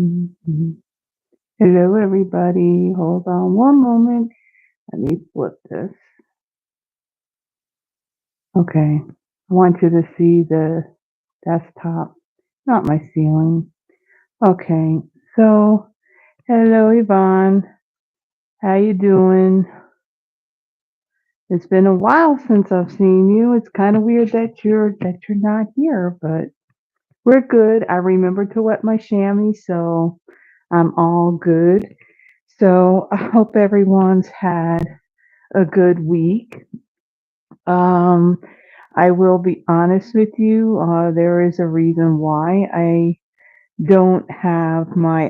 Mhm. Hello, everybody. Hold on one moment. Let me flip this. Okay. I want you to see the desktop, not my ceiling. Okay. So, hello, Yvonne. How you doing? It's been a while since I've seen you. It's kind of weird that you're not here, but we're good. I remember to wet my chamois, so I'm all good. So, I hope everyone's had a good week. Um, I will be honest with you. There is a reason why I don't have my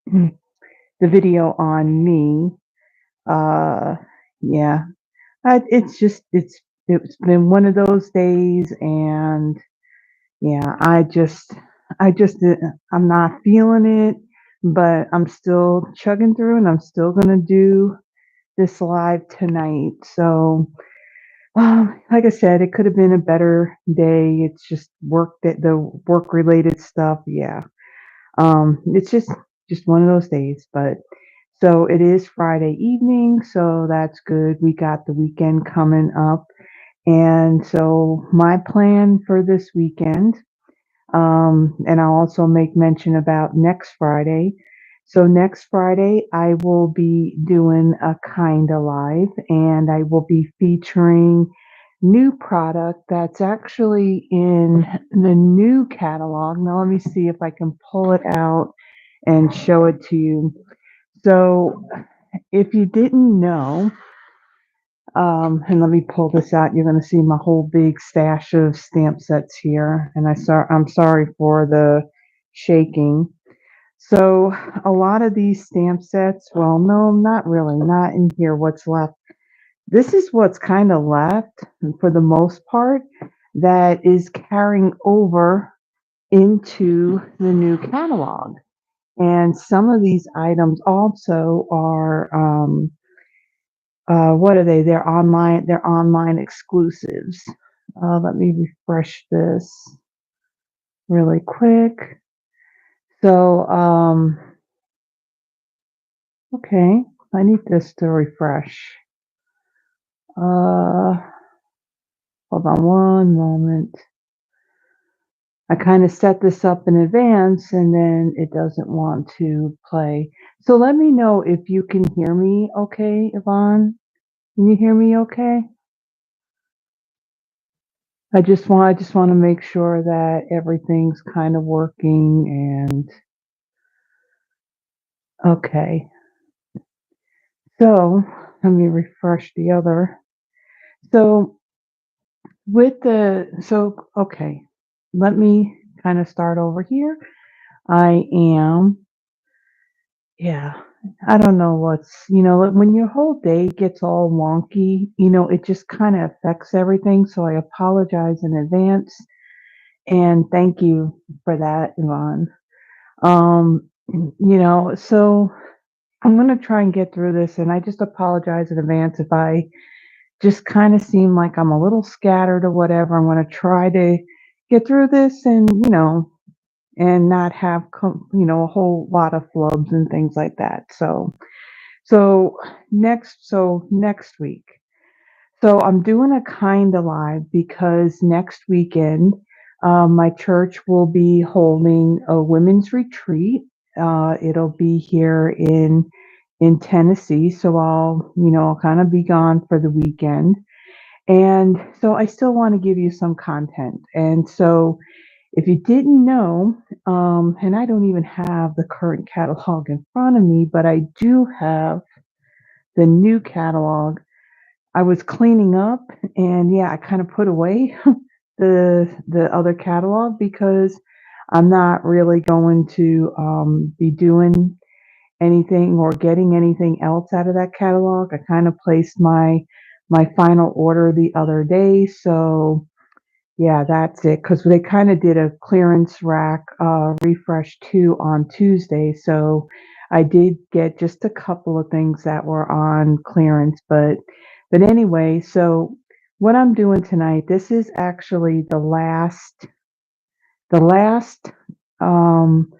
the video on me. Uh, yeah, it's been one of those days, and yeah, I'm not feeling it, but I'm still chugging through, and I'm still gonna do this live tonight. So like I said, it could have been a better day. It's just the work related stuff. Yeah. It's just one of those days. But so it is Friday evening, so that's good. We got the weekend coming up, and so my plan for this weekend, and I'll also make mention about next Friday. So next Friday, I will be doing a kinda live, and I will be featuring new product that's actually in the new catalog. Now let me see if I can pull it out and show it to you. So if you didn't know, and let me pull this out. You're going to see my whole big stash of stamp sets here, and I'm sorry for the shaking. So a lot of these stamp sets, well, no, not really, not in here. What's left? This is what's kind of left for the most part that is carrying over into the new catalog. And some of these items also are, what are they? They're online exclusives. Let me refresh this really quick. So, okay, I need this to refresh. Uh, hold on one moment. I kind of set this up in advance and then it doesn't want to play. So let me know if you can hear me okay, Yvonne. Can you hear me okay? I just want to make sure that everything's kind of working and okay. So let me refresh the other. So okay, let me kind of start over here. I am, yeah, I don't know like, when your whole day gets all wonky, it just kind of affects everything. So I apologize in advance and thank you for that, Yvonne. So I'm going to try and get through this and I just apologize in advance if I just kind of seem like I'm a little scattered or whatever. I'm going to try to get through this and not have a whole lot of flubs and things like that. So next week. So I'm doing a kind of live because next weekend my church will be holding a women's retreat. It'll be here in Tennessee, so I'll kind of be gone for the weekend. And so I still want to give you some content. And so if you didn't know, and I don't even have the current catalog in front of me, but I do have the new catalog. I was cleaning up and yeah, I kind of put away the other catalog because I'm not really going to be doing anything or getting anything else out of that catalog. I kind of placed my final order the other day, so yeah, that's it. Because they kind of did a clearance rack refresh too on Tuesday, so I did get just a couple of things that were on clearance, but anyway, so what I'm doing tonight, this is actually the last um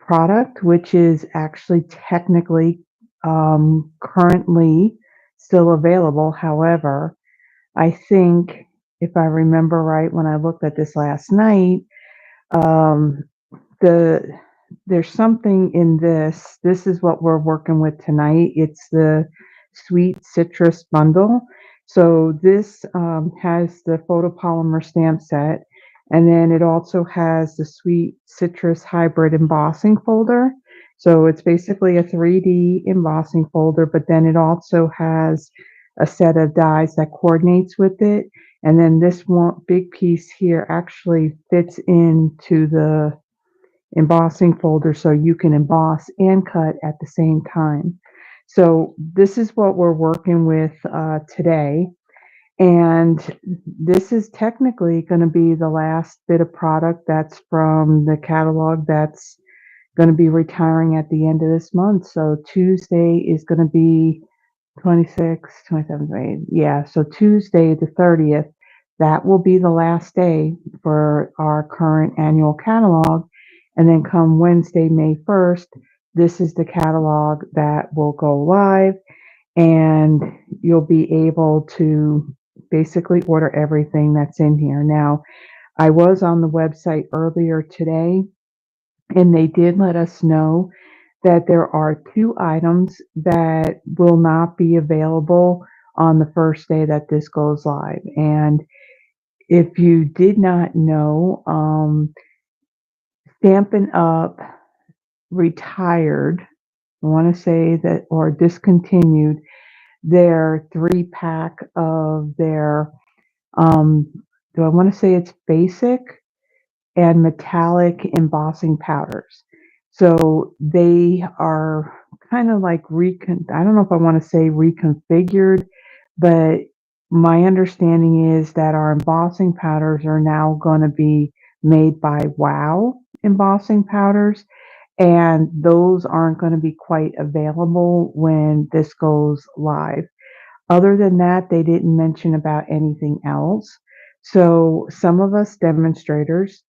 product, which is actually technically currently still available. However, I think if I remember right when I looked at this last night, um, the there's something in this. This is what we're working with tonight. It's the sweet citrus bundle. So this has the photopolymer stamp set, and then it also has the sweet citrus hybrid embossing folder. So it's basically a 3D embossing folder, but then it also has a set of dies that coordinates with it. And then this one big piece here actually fits into the embossing folder so you can emboss and cut at the same time. So this is what we're working with today. And this is technically going to be the last bit of product that's from the catalog that's going to be retiring at the end of this month. So Tuesday is going to be 26th, 27th, right? Yeah, so Tuesday the 30th, that will be the last day for our current annual catalog. And then come Wednesday, May 1st, this is the catalog that will go live, and you'll be able to basically order everything that's in here. Now, I was on the website earlier today, and they did let us know that there are two items that will not be available on the first day that this goes live. And if you did not know, Stampin' Up retired, I want to say that, or discontinued their 3-pack of their, um, do I want to say it's basic and metallic embossing powders. So they are kind of like I don't know if I want to say reconfigured, but my understanding is that our embossing powders are now going to be made by Wow embossing powders, and those aren't going to be quite available when this goes live. Other than that, they didn't mention about anything else. So some of us demonstrators,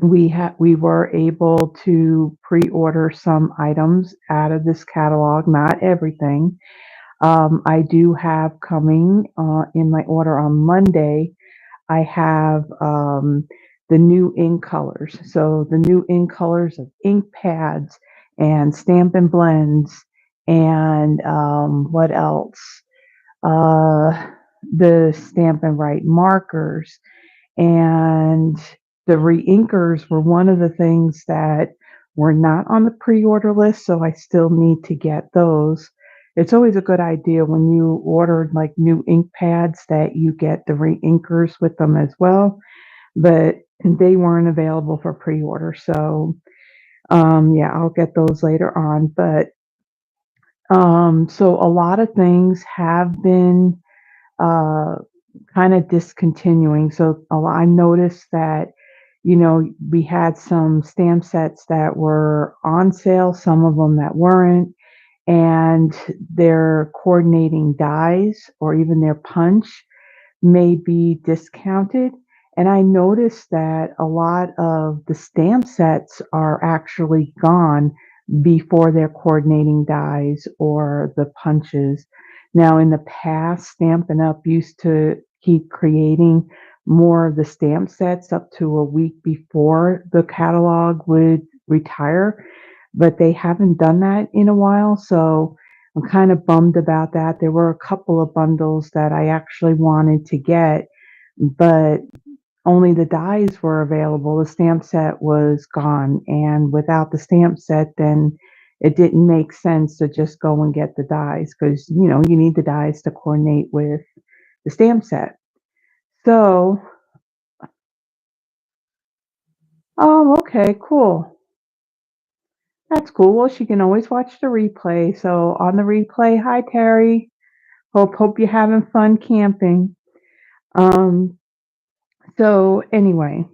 we were able to pre-order some items out of this catalog, not everything. I do have coming in my order on Monday. I have the new ink colors. So the new ink colors of ink pads and Stampin' Blends and what else? The Stampin' Write markers, and the reinkers were one of the things that were not on the pre-order list, so I still need to get those. It's always a good idea when you order like new ink pads that you get the reinkers with them as well, but they weren't available for pre-order. So yeah, I'll get those later on. But so a lot of things have been uh, kind of discontinuing. So I noticed that, we had some stamp sets that were on sale, some of them that weren't, and their coordinating dies or even their punch may be discounted. And I noticed that a lot of the stamp sets are actually gone before their coordinating dies or the punches. Now, in the past, Stampin' Up! Used to keep creating more of the stamp sets up to a week before the catalog would retire, but they haven't done that in a while. So I'm kind of bummed about that. There were a couple of bundles that I actually wanted to get, but only the dies were available. The stamp set was gone. And without the stamp set, then it didn't make sense to just go and get the dies because, you need the dies to coordinate with the stamp set. So, oh, okay, cool. That's cool. Well, she can always watch the replay. So on the replay, hi Terry. Hope you're having fun camping. Um, so anyway,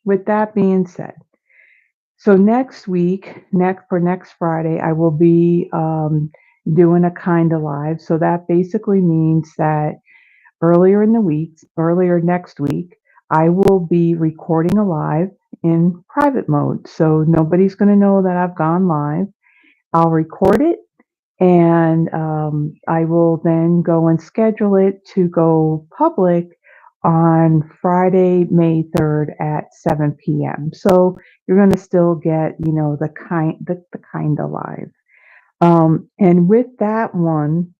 with that being said, so next week, next Friday, I will be doing a kind of live. So that basically means that earlier next week, I will be recording a live in private mode. So nobody's going to know that I've gone live. I'll record it and I will then go and schedule it to go public on Friday, May 3rd at 7 p.m. So you're going to still get, the kind of live. And with that one,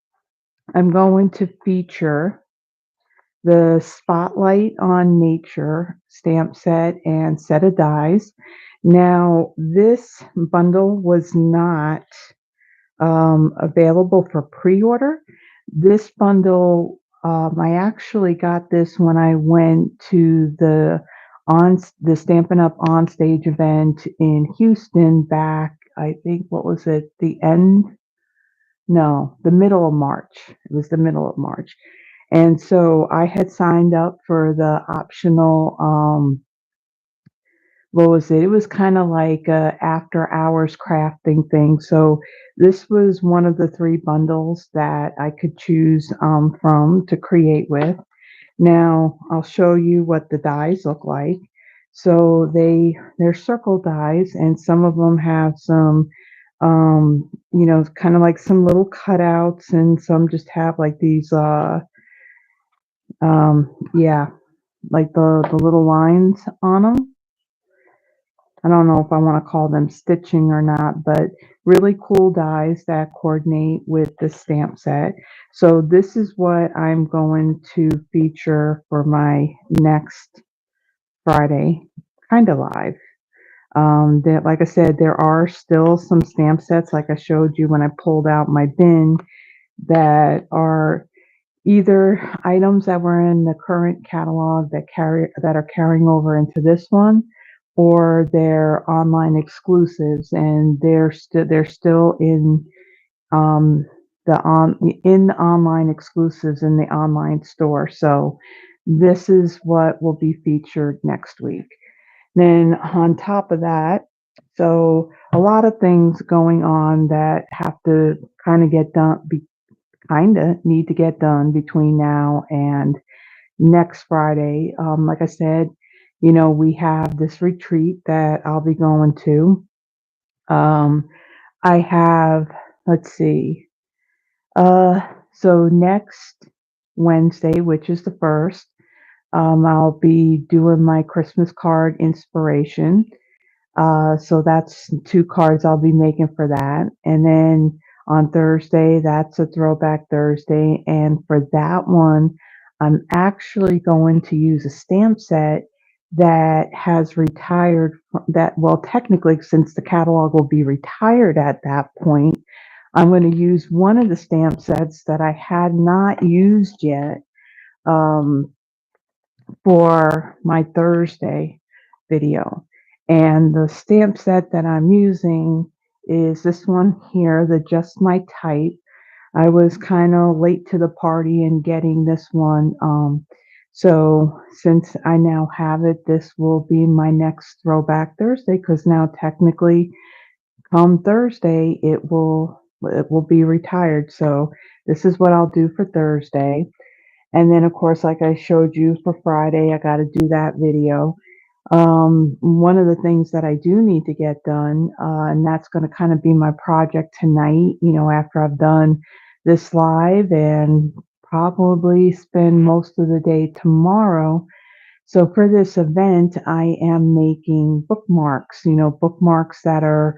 I'm going to feature the Spotlight on Nature stamp set and set of dies. Now, this bundle was not available for pre-order. This bundle, I actually got this when I went to the Stampin' Up! On Stage event in Houston back, I think, what was it, the end? No, the middle of March. It was the middle of March. And so I had signed up for the optional, what was it? It was kind of like a after hours crafting thing. So this was one of the three bundles that I could choose from to create with. Now I'll show you what the dies look like. So they're circle dies, and some of them have some, kind of like some little cutouts, and some just have like these, yeah, like the little lines on them. I don't know if I want to call them stitching or not, but really cool dies that coordinate with the stamp set. So this is what I'm going to feature for my next Friday, kind of live. That, like I said, there are still some stamp sets, like I showed you when I pulled out my bin, that are either items that were in the current catalog that are carrying over into this one, or they're online exclusives, and they're still um in the online exclusives in the online store. So this is what will be featured next week. Then on top of that, so a lot of things going on that have to kind of get done, kind of need to get done between now and next Friday. Like I said, we have this retreat that I'll be going to. Um, I have, let's see, uh, so next Wednesday, which is the first, I'll be doing my Christmas card inspiration. So that's two cards I'll be making for that. And then on Thursday, that's a throwback Thursday. And for that one, I'm actually going to use a stamp set that has retired well, technically, since the catalog will be retired at that point, I'm going to use one of the stamp sets that I had not used yet. Um, for my Thursday video. And the stamp set that I'm using is this one here, the Just My Type. I was kind of late to the party in getting this one. So since I now have it, this will be my next Throwback Thursday, because now technically come Thursday it will be retired. So this is what I'll do for Thursday. And then, of course, like I showed you for Friday, I got to do that video. One of the things that I do need to get done, and that's going to kind of be my project tonight, after I've done this live, and probably spend most of the day tomorrow. So for this event, I am making bookmarks, bookmarks that are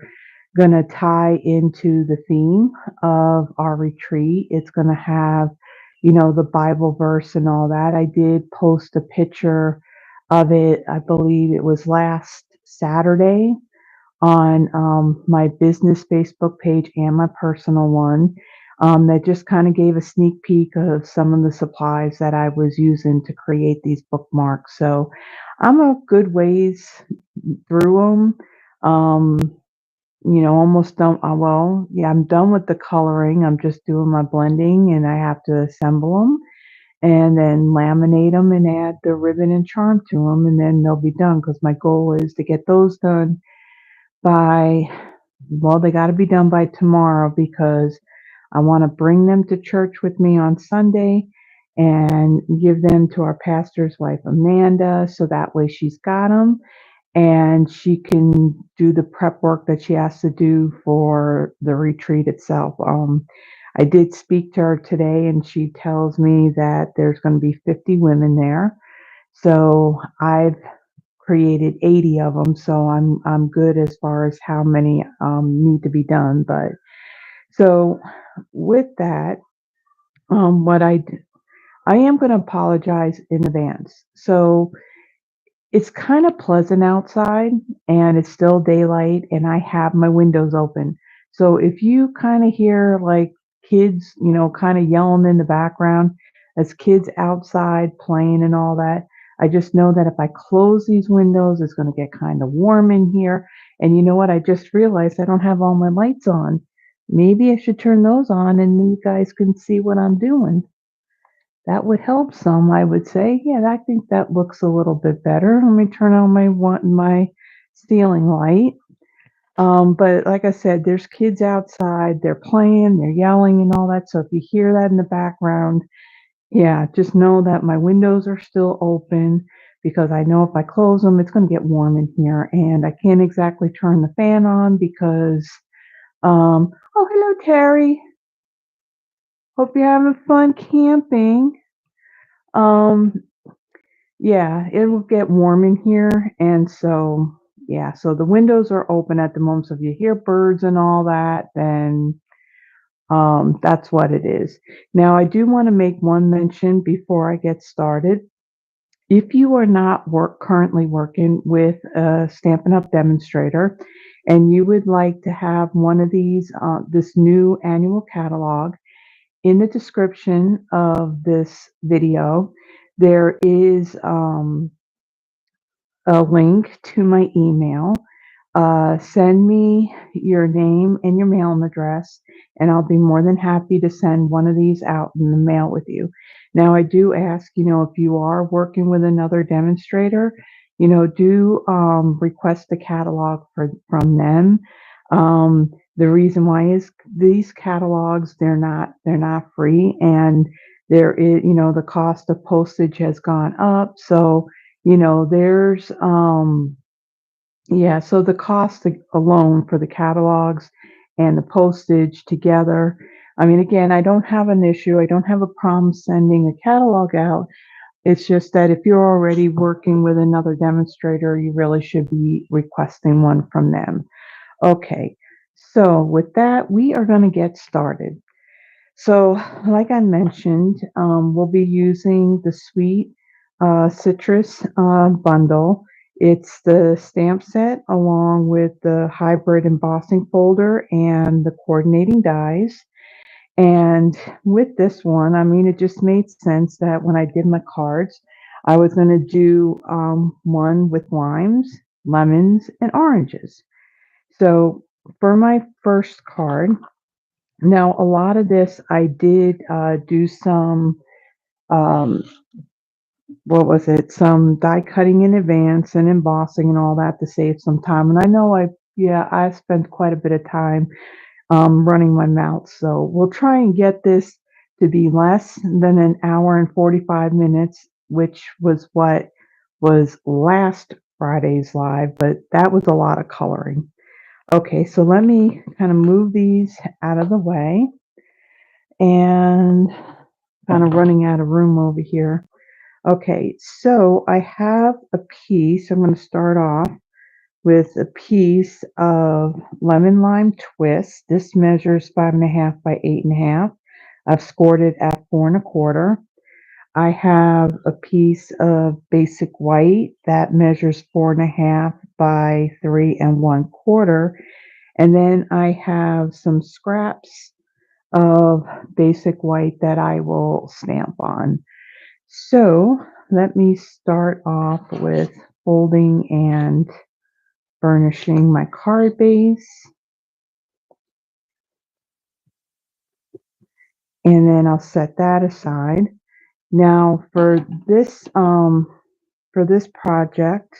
going to tie into the theme of our retreat. It's going to have, the Bible verse and all that. I did post a picture of it, I believe it was last Saturday, on my business Facebook page and my personal one, that just kind of gave a sneak peek of some of the supplies that I was using to create these bookmarks. So I'm a good ways through them. Almost done. Well, yeah, I'm done with the coloring. I'm just doing my blending, and I have to assemble them and then laminate them and add the ribbon and charm to them, and then they'll be done, because my goal is to get those done by, well, they got to be done by tomorrow, because I want to bring them to church with me on Sunday and give them to our pastor's wife, Amanda, so that way she's got them. and she can do the prep work that she has to do for the retreat itself. I did speak to her today, and she tells me that there's going to be 50 women there. So I've created 80 of them, so I'm good as far as how many need to be done. But so with that, what I am going to apologize in advance. So it's kind of pleasant outside and it's still daylight and I have my windows open. So if you kind of hear like kids, kind of yelling in the background, as kids outside playing and all that, I just know that if I close these windows, it's going to get kind of warm in here. And you know what? I just realized I don't have all my lights on. Maybe I should turn those on and you guys can see what I'm doing. That would help some, I would say. Yeah, I think that looks a little bit better. Let me turn on my ceiling light. But like I said, there's kids outside. They're playing, they're yelling and all that. So if you hear that in the background, yeah, just know that my windows are still open because I know if I close them, it's going to get warm in here. And I can't exactly turn the fan on because, oh, hello, Terry. Hope you're having fun camping. Um, Yeah, it will get warm in here, and so yeah, so the windows are open at the moment. So if you hear birds and all that, then that's what it is. Now, I do want to make one mention before I get started. If you are not currently working with a Stampin' Up! Demonstrator, and you would like to have one of these, this new annual catalog, in the description of this video, there is a link to my email. Send me your name and your mailing address, and I'll be more than happy to send one of these out in the mail with you. Now, I do ask, if you are working with another demonstrator, do request the catalog from them. The reason why is these catalogs, they're not free, and there is, the cost of postage has gone up. So, there's yeah, so the cost alone for the catalogs and the postage together. I mean, again, I don't have an issue. I don't have a problem sending a catalog out. It's just that if you're already working with another demonstrator, you really should be requesting one from them. Okay, so with that, we are going to get started. So, like I mentioned, we'll be using the Sweet Citrus bundle. It's the stamp set along with the hybrid embossing folder and the coordinating dies. And with this one, I mean, it just made sense that when I did my cards, I was going to do one with limes, lemons, and oranges. So, for my first card, now, a lot of this I did do some, um, what was it? Some die cutting in advance and embossing and all that to save some time. And I know I spent quite a bit of time running my mouth. So we'll try and get this to be less than an hour and 45 minutes, which was what was last Friday's live, but that was a lot of coloring. Okay, so let me kind of move these out of the way and kind of running out of room over here. Okay, so I have a piece. I'm going to start off with a piece of lemon lime twist. This measures 5.5 by 8.5. I've scored it at 4.25. I have a piece of basic white that measures 4.5 by 3.25. And then I have some scraps of basic white that I will stamp on. So let me start off with folding and burnishing my card base. And then I'll set that aside. Now for this project,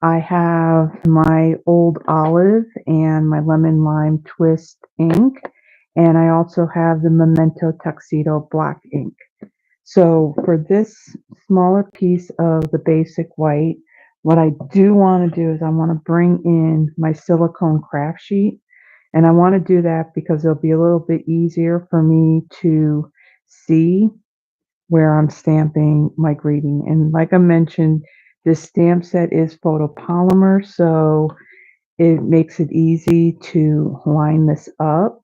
I have my old olive and my lemon lime twist ink. And I also have the Memento Tuxedo black ink. So for this smaller piece of the basic white, What I do want to do is I want to bring in my silicone craft sheet, and I want to do that because it'll be a little bit easier for me to see where I'm stamping my greeting. And like I mentioned, this stamp set is photopolymer, so it makes it easy to line this up.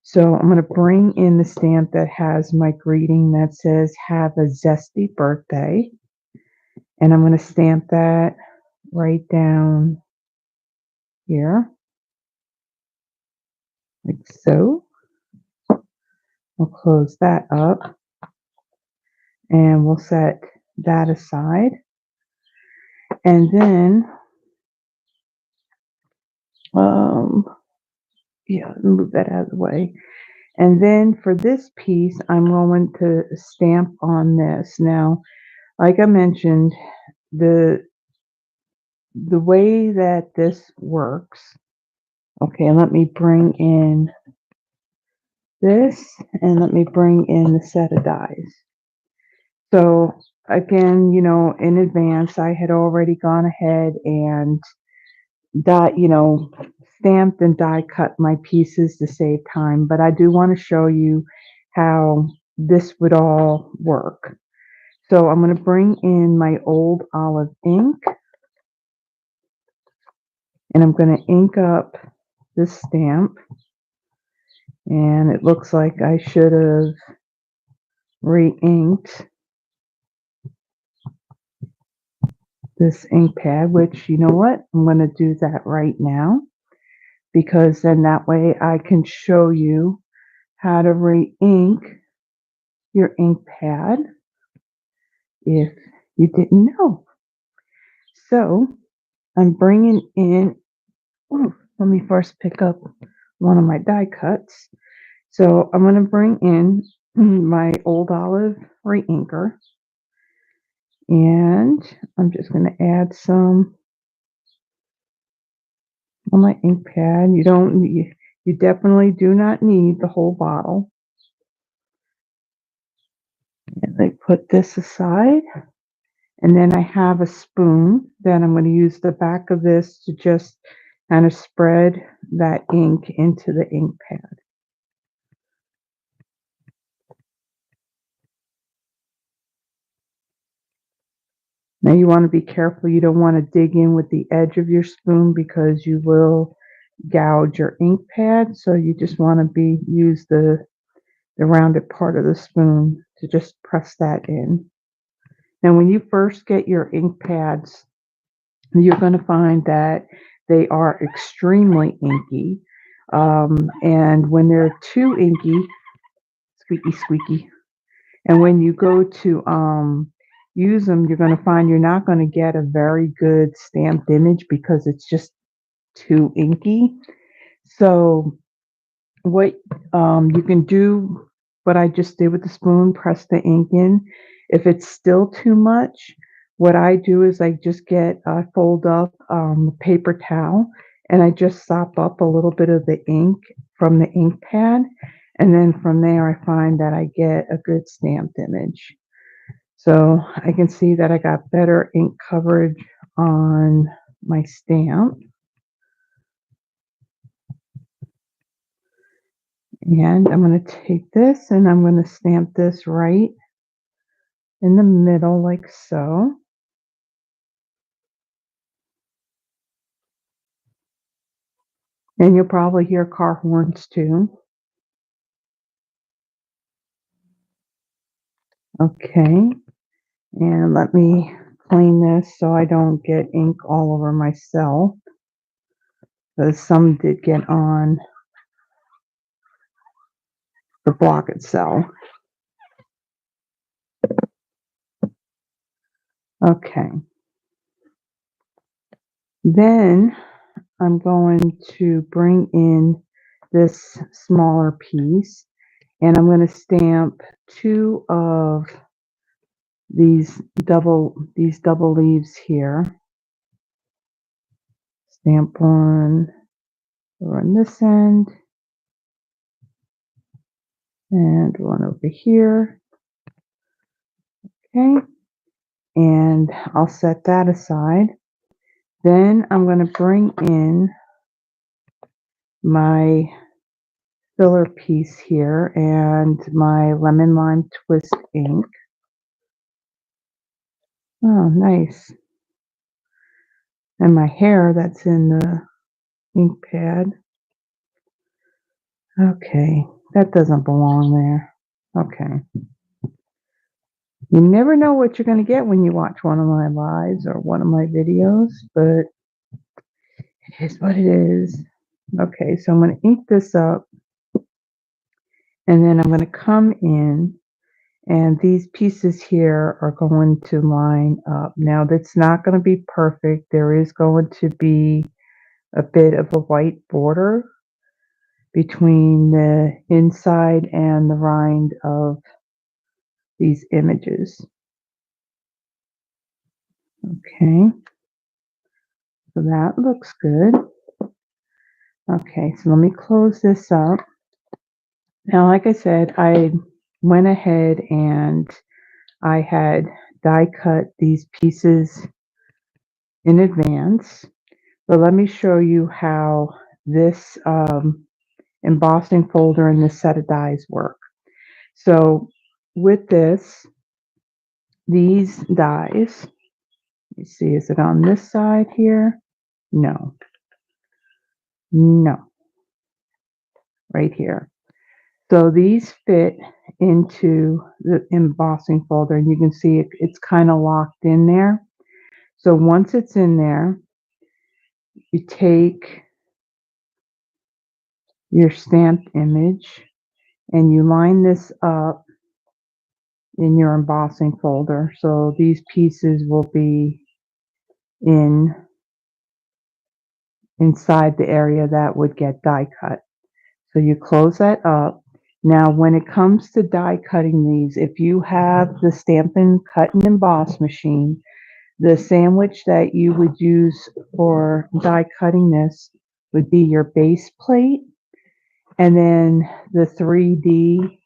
So I'm going to bring in the stamp that has my greeting that says, "Have a zesty birthday." And I'm going to stamp that right down here, like so. We'll close that up and we'll set that aside. And then, um, yeah, move that out of the way. And then for this piece, I'm going to stamp on this. Now, like I mentioned, the the way that this works. Okay, let me bring in this and let me bring in the set of dies. So again, in advance, I had already gone ahead and stamped and die cut my pieces to save time, but I do want to show you how this would all work. So I'm going to bring in my old olive ink and I'm going to ink up this stamp, and it looks like I should have re-inked this ink pad, which, you know what, I'm going to do that right now, because then that way I can show you how to re-ink your ink pad if you didn't know. So I'm bringing in, let me first pick up one of my die cuts. So I'm going to bring in my old olive re-inker, and I'm just going to add some on my ink pad. You definitely do not need the whole bottle. And I put this aside, and then I have a spoon that I'm going to use the back of this to just kind of spread that ink into the ink pad. Now you want to be careful. You don't want to dig in with the edge of your spoon because you will gouge your ink pad. So you just want to use the rounded part of the spoon to just press that in. Now when you first get your ink pads, you're going to find that they are extremely inky. And when they're too inky, squeaky, squeaky, and when you go to use them, you're going to find you're not going to get a very good stamped image because it's just too inky. So what you can do, what I just did with the spoon, press the ink in. If it's still too much, what I do is I fold up a paper towel, and I just sop up a little bit of the ink from the ink pad, and then from there I find that I get a good stamped image. So I can see that I got better ink coverage on my stamp. And I'm going to take this and I'm going to stamp this right in the middle like so. And you'll probably hear car horns too. Okay. And let me clean this so I don't get ink all over myself, because some did get on the block itself. Okay. Then I'm going to bring in this smaller piece, and I'm going to stamp two of these double leaves here. Stamp one on this end and one over here. Okay, and I'll set that aside. Then I'm going to bring in my filler piece here and my lemon lime twist ink. Oh, nice. And my hair that's in the ink pad. Okay, that doesn't belong there. Okay. You never know what you're going to get when you watch one of my lives or one of my videos, but it is what it is. Okay, so I'm going to ink this up, and then I'm going to come in, and these pieces here are going to line up. Now, that's not going to be perfect. There is going to be a bit of a white border between the inside and the rind of these images. Okay, so that looks good. Okay, so let me close this up. Now, like I said, I went ahead and I had die cut these pieces in advance, but let me show you how this embossing folder and this set of dies work. So with this, these dies, you see, is it on this side here? No, no, right here. So these fit into the embossing folder, and you can see it's kind of locked in there. So once it's in there, you take your stamped image and you line this up in your embossing folder. So these pieces will be inside the area that would get die cut. So you close that up. Now, when it comes to die cutting these, if you have the Stampin' Cut and Emboss machine, the sandwich that you would use for die cutting this would be your base plate, and then the 3D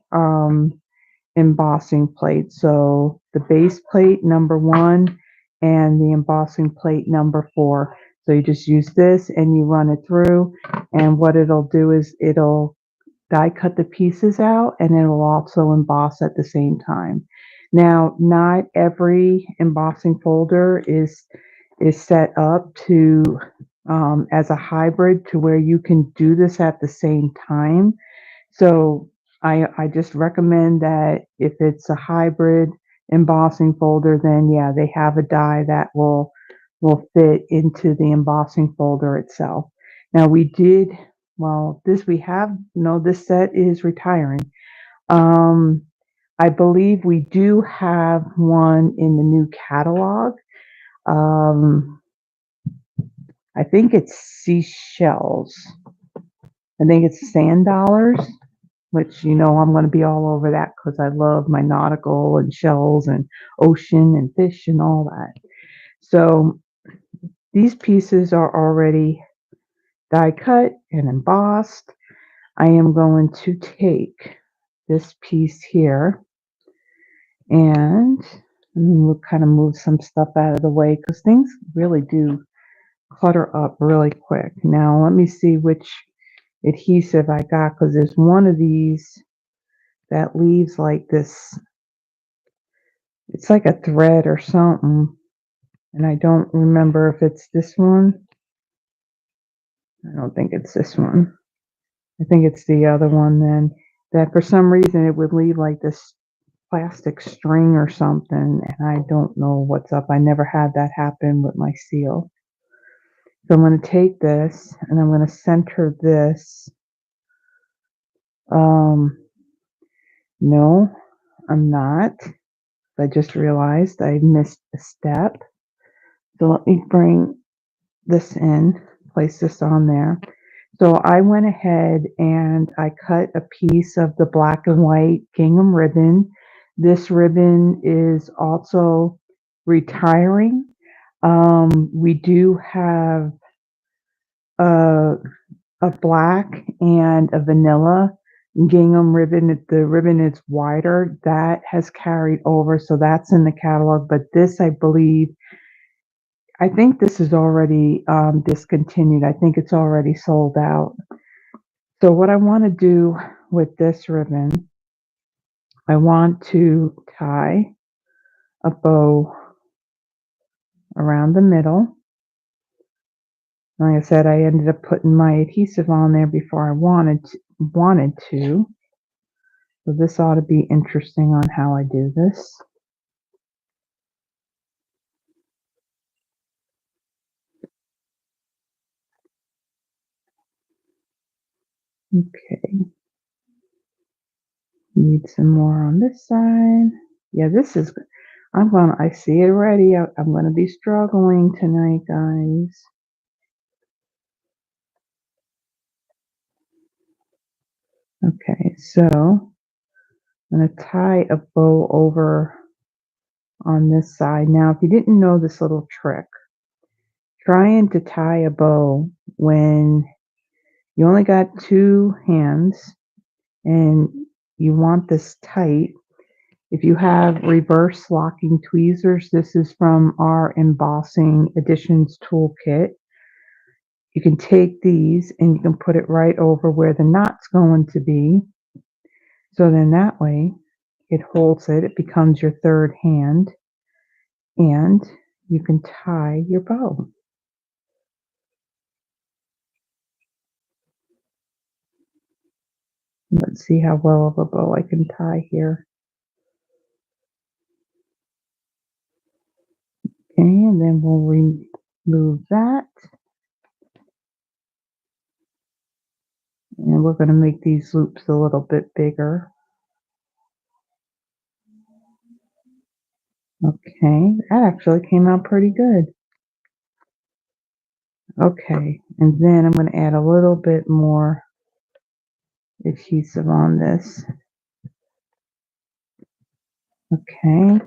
embossing plate. So the base plate number 1 and the embossing plate number 4. So you just use this and you run it through, and what it'll do is it'll die cut the pieces out, and it will also emboss at the same time. Now, not every embossing folder is set up to as a hybrid to where you can do this at the same time. So I just recommend that if it's a hybrid embossing folder, then yeah, they have a die that will fit into the embossing folder itself. Now we did, well, this we have, no, this set is retiring. Um, I believe we do have one in the new catalog. Um, I think it's seashells. I think it's sand dollars, which, you know, I'm going to be all over that because I love my nautical and shells and ocean and fish and all that. So these pieces are already die cut and embossed. I am going to take this piece here and we'll kind of move some stuff out of the way because things really do clutter up really quick. Now let me see which adhesive I got, because there's one of these that leaves like this, it's like a thread or something, and I don't remember if it's this one. I don't think it's this one. I think it's the other one then, that for some reason it would leave like this plastic string or something, and I don't know what's up. I never had that happen with my seal. So I'm going to take this and I'm going to center this. No, I'm not. I just realized I missed a step. So let me bring this in, place this on there. So I went ahead and I cut a piece of the black and white gingham ribbon. This ribbon is also retiring. We do have a black and a vanilla gingham ribbon. The ribbon is wider. That has carried over, so that's in the catalog. But this, I believe, I think this is already discontinued. I think it's already sold out. So what I want to do with this ribbon, I want to tie a bow around the middle. Like I said, I ended up putting my adhesive on there before I wanted to. So this ought to be interesting on how I do this. Okay, need some more on this side. Yeah, this is, I see it already. I'm gonna be struggling tonight, guys. Okay, so I'm gonna tie a bow over on this side. Now, if you didn't know this little trick, trying to tie a bow when you only got two hands and you want this tight. If you have reverse locking tweezers, this is from our embossing additions toolkit. You can take these and you can put it right over where the knot's going to be. So then that way it holds it, it becomes your third hand, and you can tie your bow. Let's see how well of a bow I can tie here. Okay, and then we'll remove that. And we're going to make these loops a little bit bigger. Okay, that actually came out pretty good. Okay, and then I'm going to add a little bit more adhesive on this. Okay,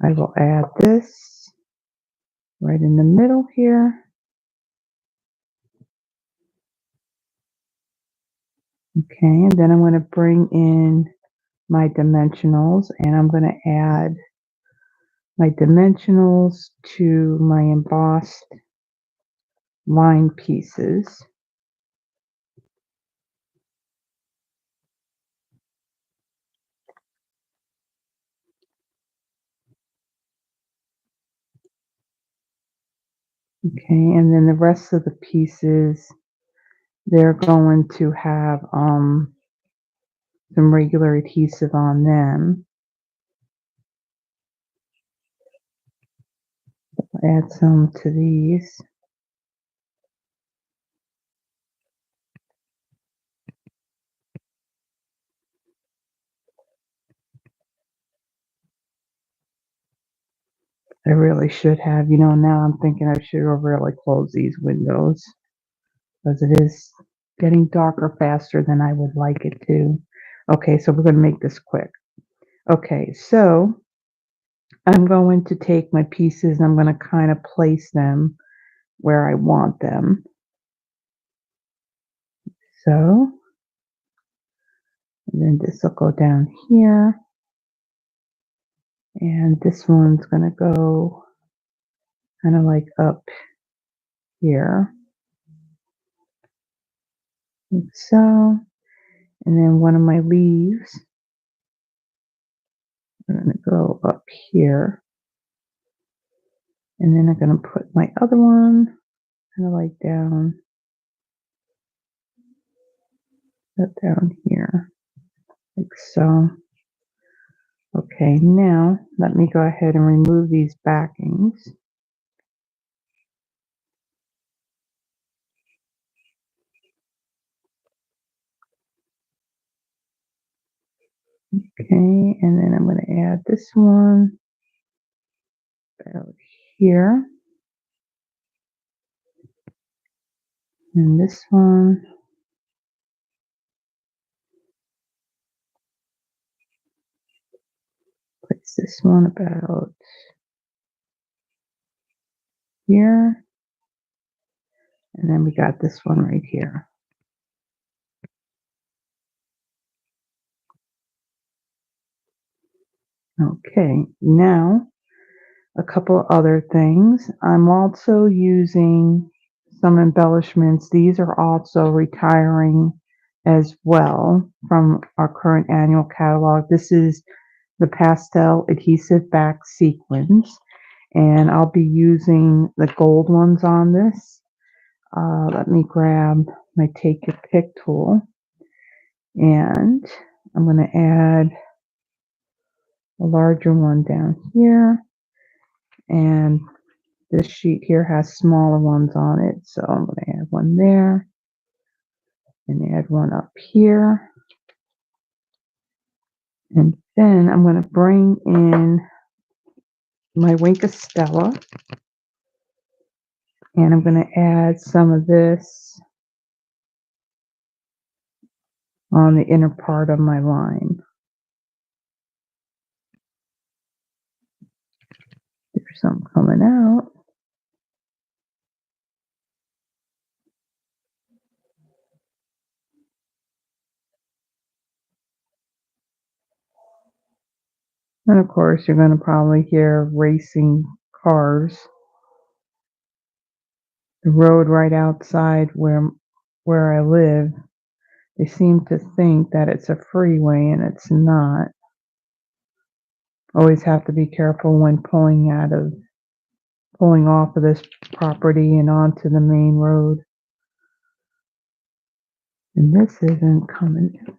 I will add this right in the middle here. Okay, and then I'm going to bring in my dimensionals, and I'm going to add my dimensionals to my embossed line pieces. Okay, and then the rest of the pieces, they're going to have some regular adhesive on them. Add some to these. I really should have, now I'm thinking I should have really closed these windows because it is getting darker faster than I would like it to. Okay, so we're going to make this quick. Okay, so I'm going to take my pieces and I'm going to kind of place them where I want them. So, and then this will go down here. And this one's going to go kind of like up here. Like so. And then one of my leaves, I'm going to go up here. And then I'm going to put my other one kind of like down here. Like so. Okay, now let me go ahead and remove these backings. Okay, and then I'm going to add this one about here. And this one. Place this one about here. And then we got this one right here. Okay, now a couple other things. I'm also using some embellishments. These are also retiring as well from our current annual catalog. This is the pastel adhesive back sequins, and I'll be using the gold ones on this. Let me grab my take your pick tool, and I'm going to add a larger one down here, and this sheet here has smaller ones on it, so I'm going to add one there and add one up here, and then I'm going to bring in my Wink of Stella, and I'm going to add some of this on the inner part of my line. There's some coming out. And of course, you're going to probably hear racing cars. The road right outside where I live, they seem to think that it's a freeway, and it's not. Always have to be careful when pulling off of this property and onto the main road. And this isn't coming out.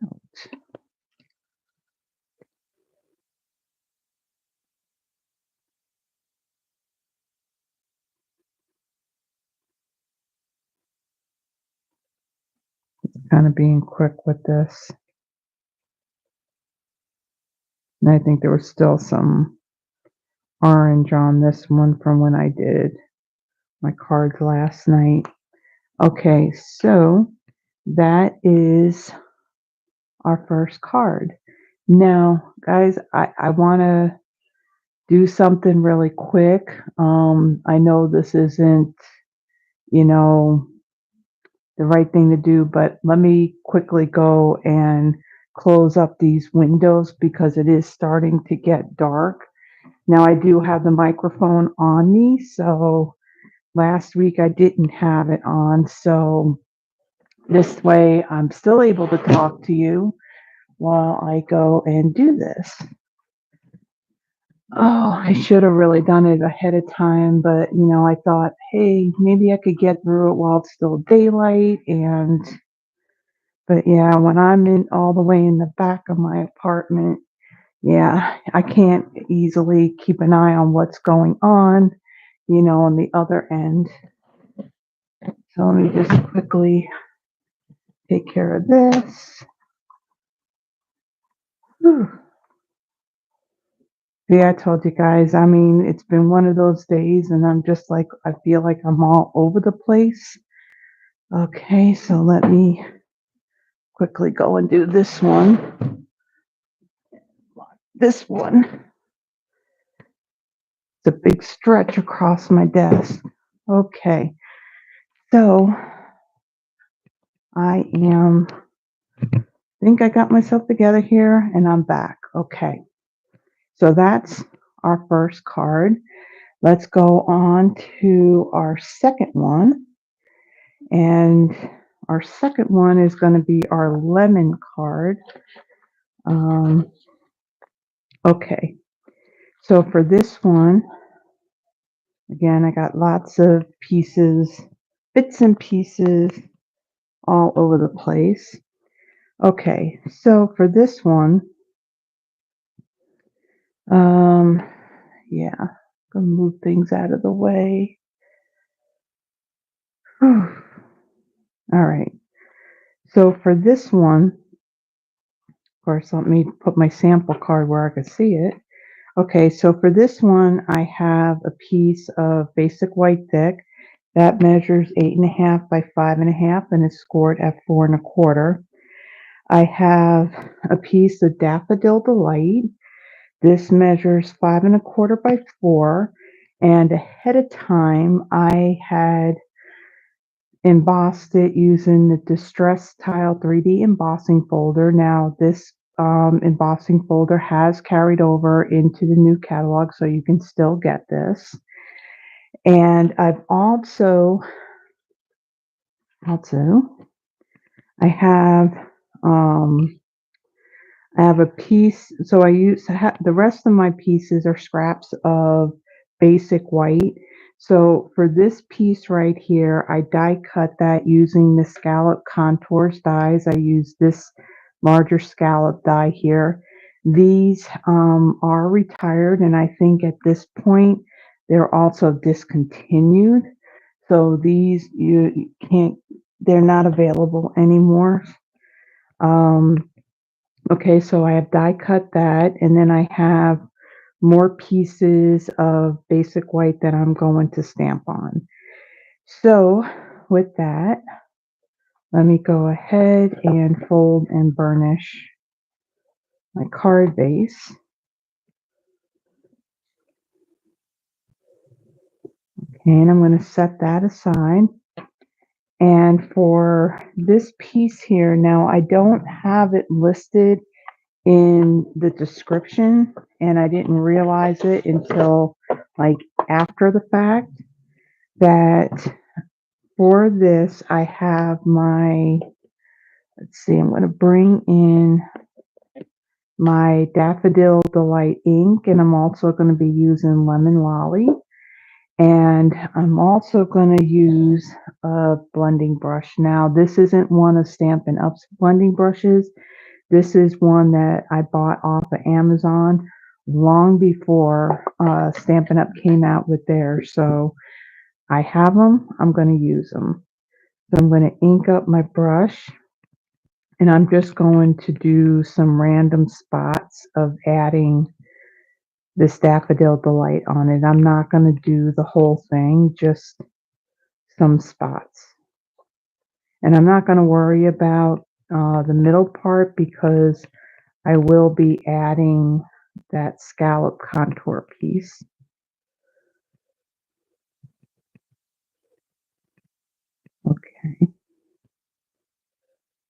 Kind of being quick with this. And I think there was still some orange on this one from when I did my cards last night. Okay, so that is our first card. Now, guys, I want to do something really quick. I know this isn't, you know, the right thing to do, but let me quickly go and close up these windows because it is starting to get dark. Now, I do have the microphone on me, so last week I didn't have it on, so this way I'm still able to talk to you while I go and do this. Oh, I should have really done it ahead of time, but I thought, hey, maybe I could get through it while it's still daylight. But yeah, when I'm in all the way in the back of my apartment, yeah, I can't easily keep an eye on what's going on the other end. So let me just quickly take care of this. Whew. Yeah, I told you guys, I mean, it's been one of those days, and I'm just like, I feel like I'm all over the place. Okay, so let me quickly go and do this one. This one. It's a big stretch across my desk. Okay, so I think I got myself together here, and I'm back. Okay, so that's our first card. Let's go on to our second one. And our second one is going to be our lemon card. Okay, so for this one, again, I got lots of pieces, bits and pieces all over the place. Okay, so for this one, yeah, gonna move things out of the way. All right, so for this one, of course, let me put my sample card where I can see it. Okay, so for this one, I have a piece of basic white thick that measures 8.5 by 5.5 and is scored at 4.25. I have a piece of Daffodil Delight. This measures 5.25 by 4, and ahead of time, I had embossed it using the Distress Tile 3D embossing folder. Now, this embossing folder has carried over into the new catalog, so you can still get this. And I've also I have um, I have a piece, so the rest of my pieces are scraps of basic white. So for this piece right here, I die cut that using the scallop contours dies. I use this larger scallop die here. These are retired, and I think at this point they're also discontinued. So these you can't, they're not available anymore. Um, Okay, so I have die cut that, and then I have more pieces of basic white that I'm going to stamp on. So with that, let me go ahead and fold and burnish my card base. Okay, and I'm going to set that aside. And for this piece here, now I don't have it listed in the description, and I didn't realize it until like after the fact that for this I have my, let's see, I'm going to bring in my Daffodil Delight ink, and I'm also going to be using Lemon Lolly, and I'm also going to use a blending brush. Now this isn't one of Stampin' Up's blending brushes. This is one that I bought off of Amazon long before Stampin' Up came out with theirs. So I have them. I'm going to use them. So I'm going to ink up my brush, and I'm just going to do some random spots of adding this Daffodil Delight on it. I'm not going to do the whole thing, just some spots. And I'm not going to worry about the middle part because I will be adding that scallop contour piece. Okay,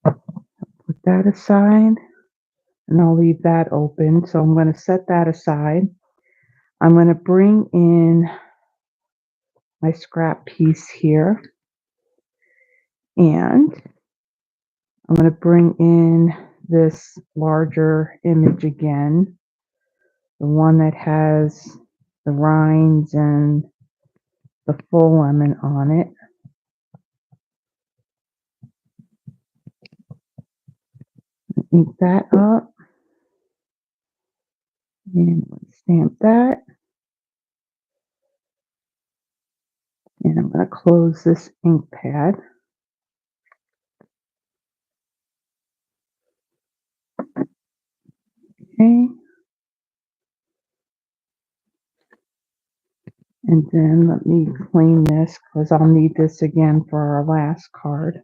put that aside, and I'll leave that open. So I'm going to set that aside. I'm going to bring in my scrap piece here, and I'm going to bring in this larger image again, the one that has the rinds and the full lemon on it. Ink that up, and stamp that. And I'm going to close this ink pad. Okay. And then let me clean this because I'll need this again for our last card.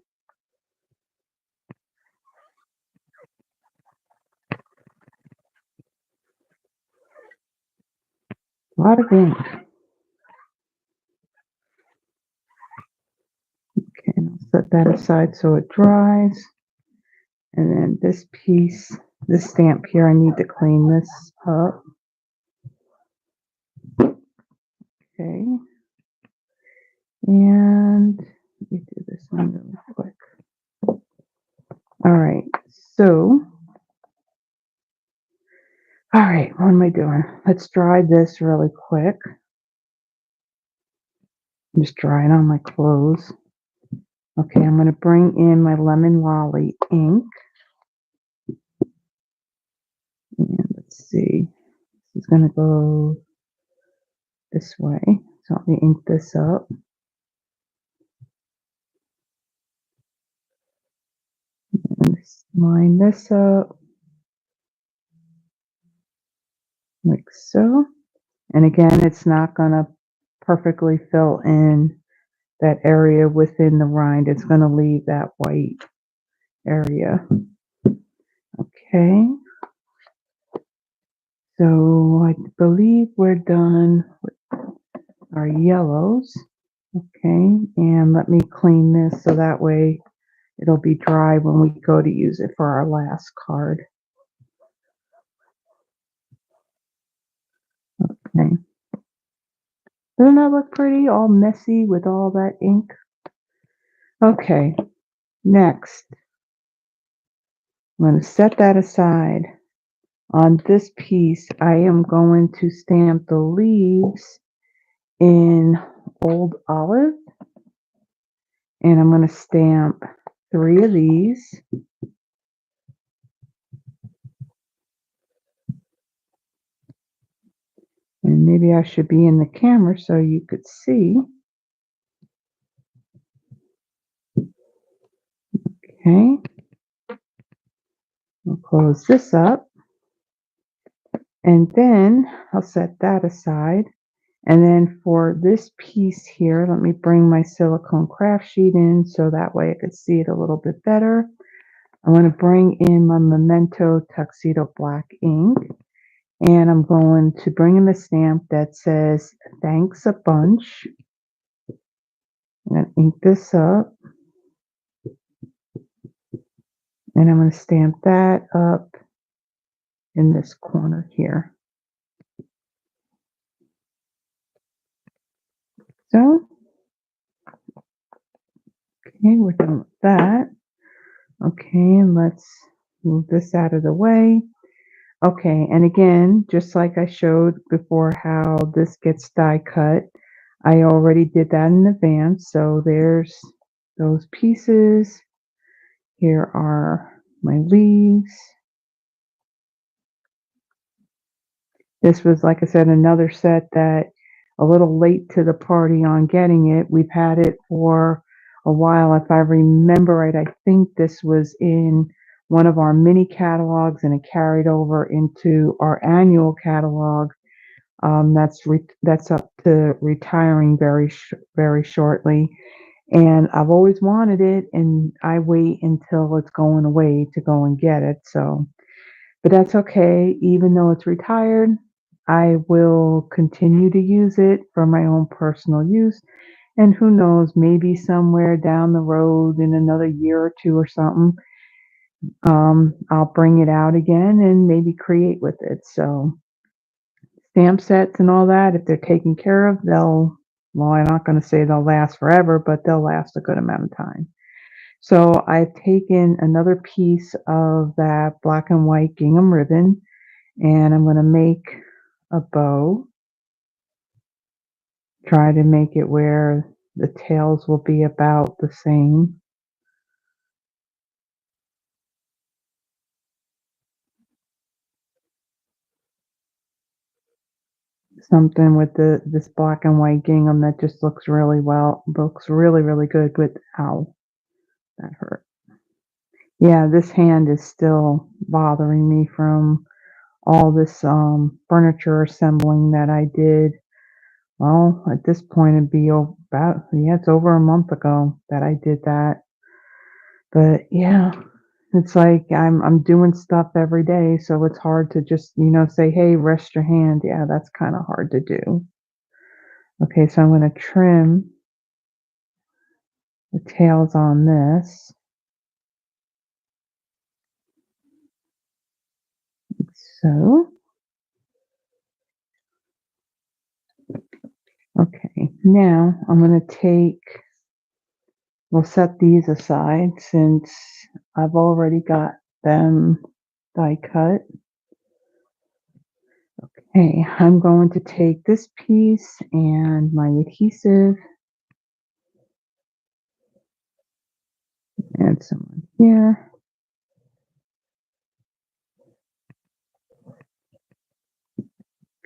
A lot of ink. Okay, and I'll set that aside so it dries. And then this piece, this stamp here, I need to clean this up. Okay. And let me do this one really quick. All right, so, all right, what am I doing? Let's dry this really quick. I'm just drying on my clothes. Okay, I'm going to bring in my Lemon Lolly ink. And let's see, this is going to go this way. So let me ink this up. And line this up like so. And again, it's not going to perfectly fill in that area within the rind. It's going to leave that white area. Okay. So I believe we're done with our yellows. Okay, and let me clean this so that way it'll be dry when we go to use it for our last card. Okay. Doesn't that look pretty? All messy with all that ink. Okay, next, I'm going to set that aside. On this piece, I am going to stamp the leaves in Old Olive, and I'm going to stamp 3 of these. And maybe I should be in the camera so you could see. Okay, I'll close this up, and then I'll set that aside. And then for this piece here, let me bring my silicone craft sheet in so that way I could see it a little bit better. I'm going to bring in my Memento Tuxedo Black ink, and I'm going to bring in the stamp that says, "Thanks a bunch." I'm going to ink this up, and I'm going to stamp that up in this corner here. So, okay, we're done with that. Okay, and let's move this out of the way. Okay, and again, just like I showed before how this gets die cut, I already did that in advance. So there's those pieces. Here are my leaves. This was, like I said, another set that a little late to the party on getting it. We've had it for a while. If I remember right, I think this was in one of our mini catalogs and it carried over into our annual catalog. That's up to retiring very shortly, and I've always wanted it, and I wait until it's going away to go and get it. So, but that's okay. Even though it's retired, I will continue to use it for my own personal use. And who knows, maybe somewhere down the road in another year or two or something, I'll bring it out again and maybe create with it. So stamp sets and all that, if they're taken care of, well, I'm not going to say they'll last forever, but they'll last a good amount of time. So I've taken another piece of that black and white gingham ribbon, and I'm going to make a bow. Try to make it where the tails will be about the same. Something with this black and white gingham that just looks really good with, ow, that hurt. Yeah, this hand is still bothering me from all this furniture assembling that I did. Well, at this point it'd be it's over a month ago that I did that. But yeah, it's like I'm doing stuff every day, so it's hard to just, say, "Hey, rest your hand." Yeah, that's kind of hard to do. Okay, so I'm going to trim the tails on this. So, okay, now I'm going to we'll set these aside since I've already got them die cut. Okay, I'm going to take this piece and my adhesive, add some on here.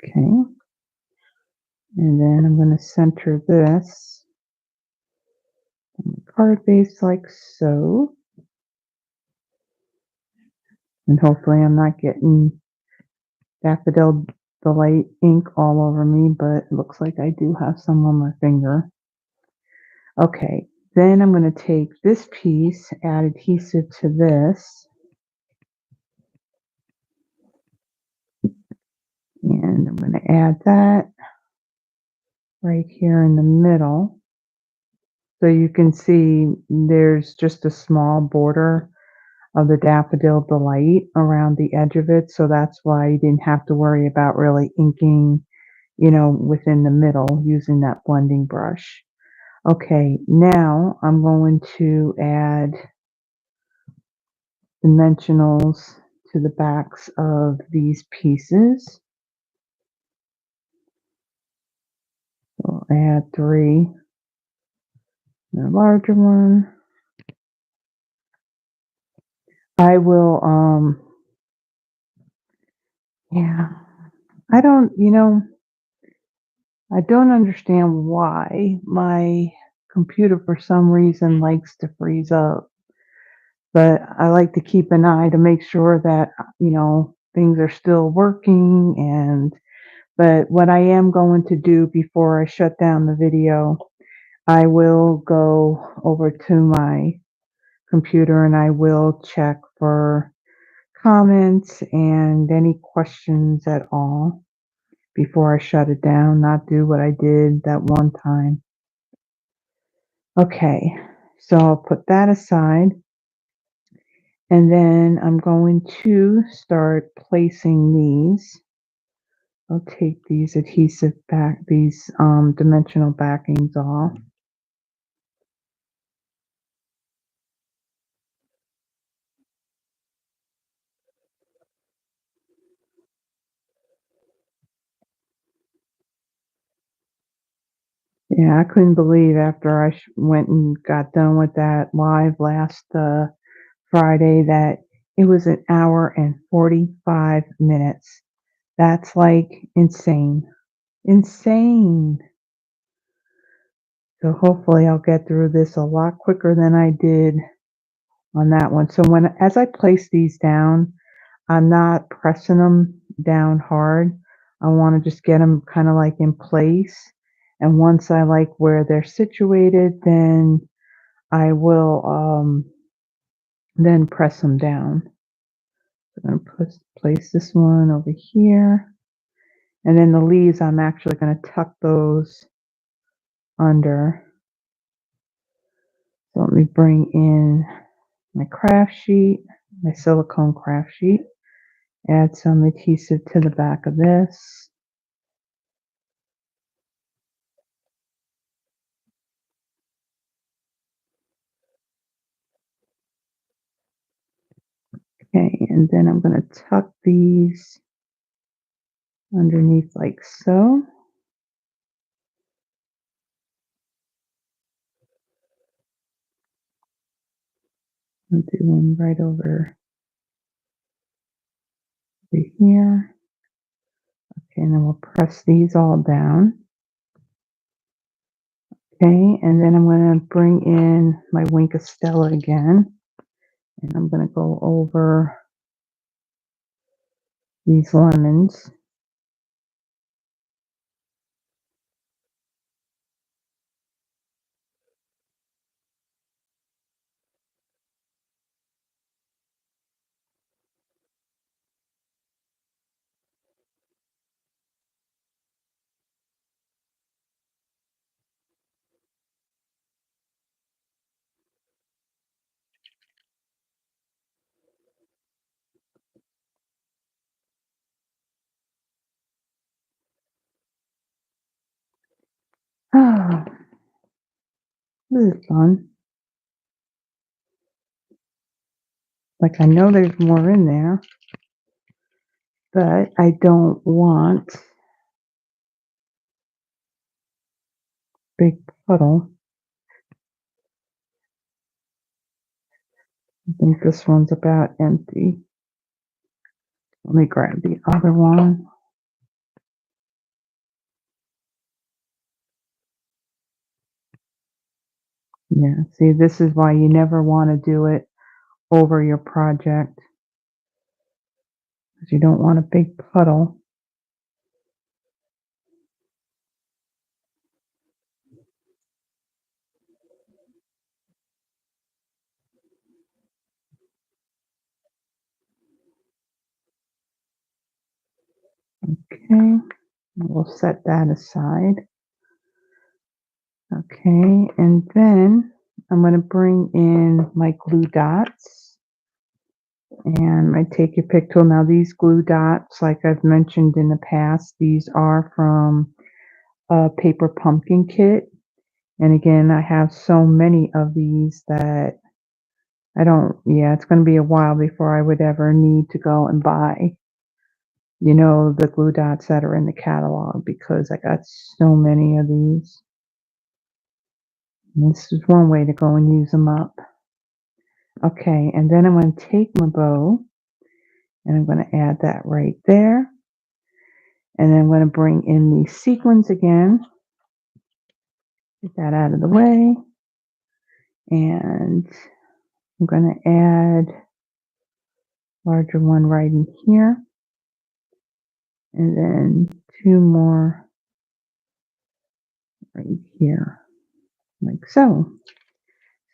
Okay, and then I'm going to center this on the card base like so. And hopefully I'm not getting Daffodil Delight ink all over me, but it looks like I do have some on my finger. Okay, then I'm going to take this piece, add adhesive to this, and I'm going to add that right here in the middle. So you can see there's just a small border of the Daffodil Delight around the edge of it, so that's why you didn't have to worry about really inking, within the middle using that blending brush. Okay, now I'm going to add dimensionals to the backs of these pieces. So I'll add 3, and a larger one. I will, yeah, I don't, I don't understand why my computer for some reason likes to freeze up, but I like to keep an eye to make sure that, things are still working. But what I am going to do before I shut down the video, I will go over to my computer and I will check for comments and any questions at all before I shut it down, not do what I did that one time. Okay, so I'll put that aside, and then I'm going to start placing these. I'll take these dimensional backings off. Yeah, I couldn't believe after I went and got done with that live last Friday that it was an hour and 45 minutes. That's like insane. Insane. So hopefully I'll get through this a lot quicker than I did on that one. So as I place these down, I'm not pressing them down hard. I want to just get them kind of like in place. And once I like where they're situated, then I will then press them down. So I'm going to place this one over here. And then the leaves, I'm actually going to tuck those under. So let me bring in my craft sheet, my silicone craft sheet. Add some adhesive to the back of this. Okay, and then I'm going to tuck these underneath like so. I'll do one right over here. Okay, and then we'll press these all down. Okay, and then I'm going to bring in my Wink of Stella again. And I'm going to go over these lemons. Oh, this is fun. Like I know there's more in there, but I don't want big puddle. I think this one's about empty. Let me grab the other one. Yeah, see, this is why you never want to do it over your project, because you don't want a big puddle. Okay, we'll set that aside. Okay, and then I'm going to bring in my glue dots. And my Take Your Pick tool. Now these glue dots, like I've mentioned in the past, these are from a paper pumpkin kit. And again, I have so many of these that I don't, yeah, it's going to be a while before I would ever need to go and buy, the glue dots that are in the catalog because I got so many of these. And this is one way to go and use them up. Okay, and then I'm going to take my bow and I'm going to add that right there. And then I'm going to bring in the sequins again. Get that out of the way. And I'm going to add larger one right in here. And then two more right here, like so.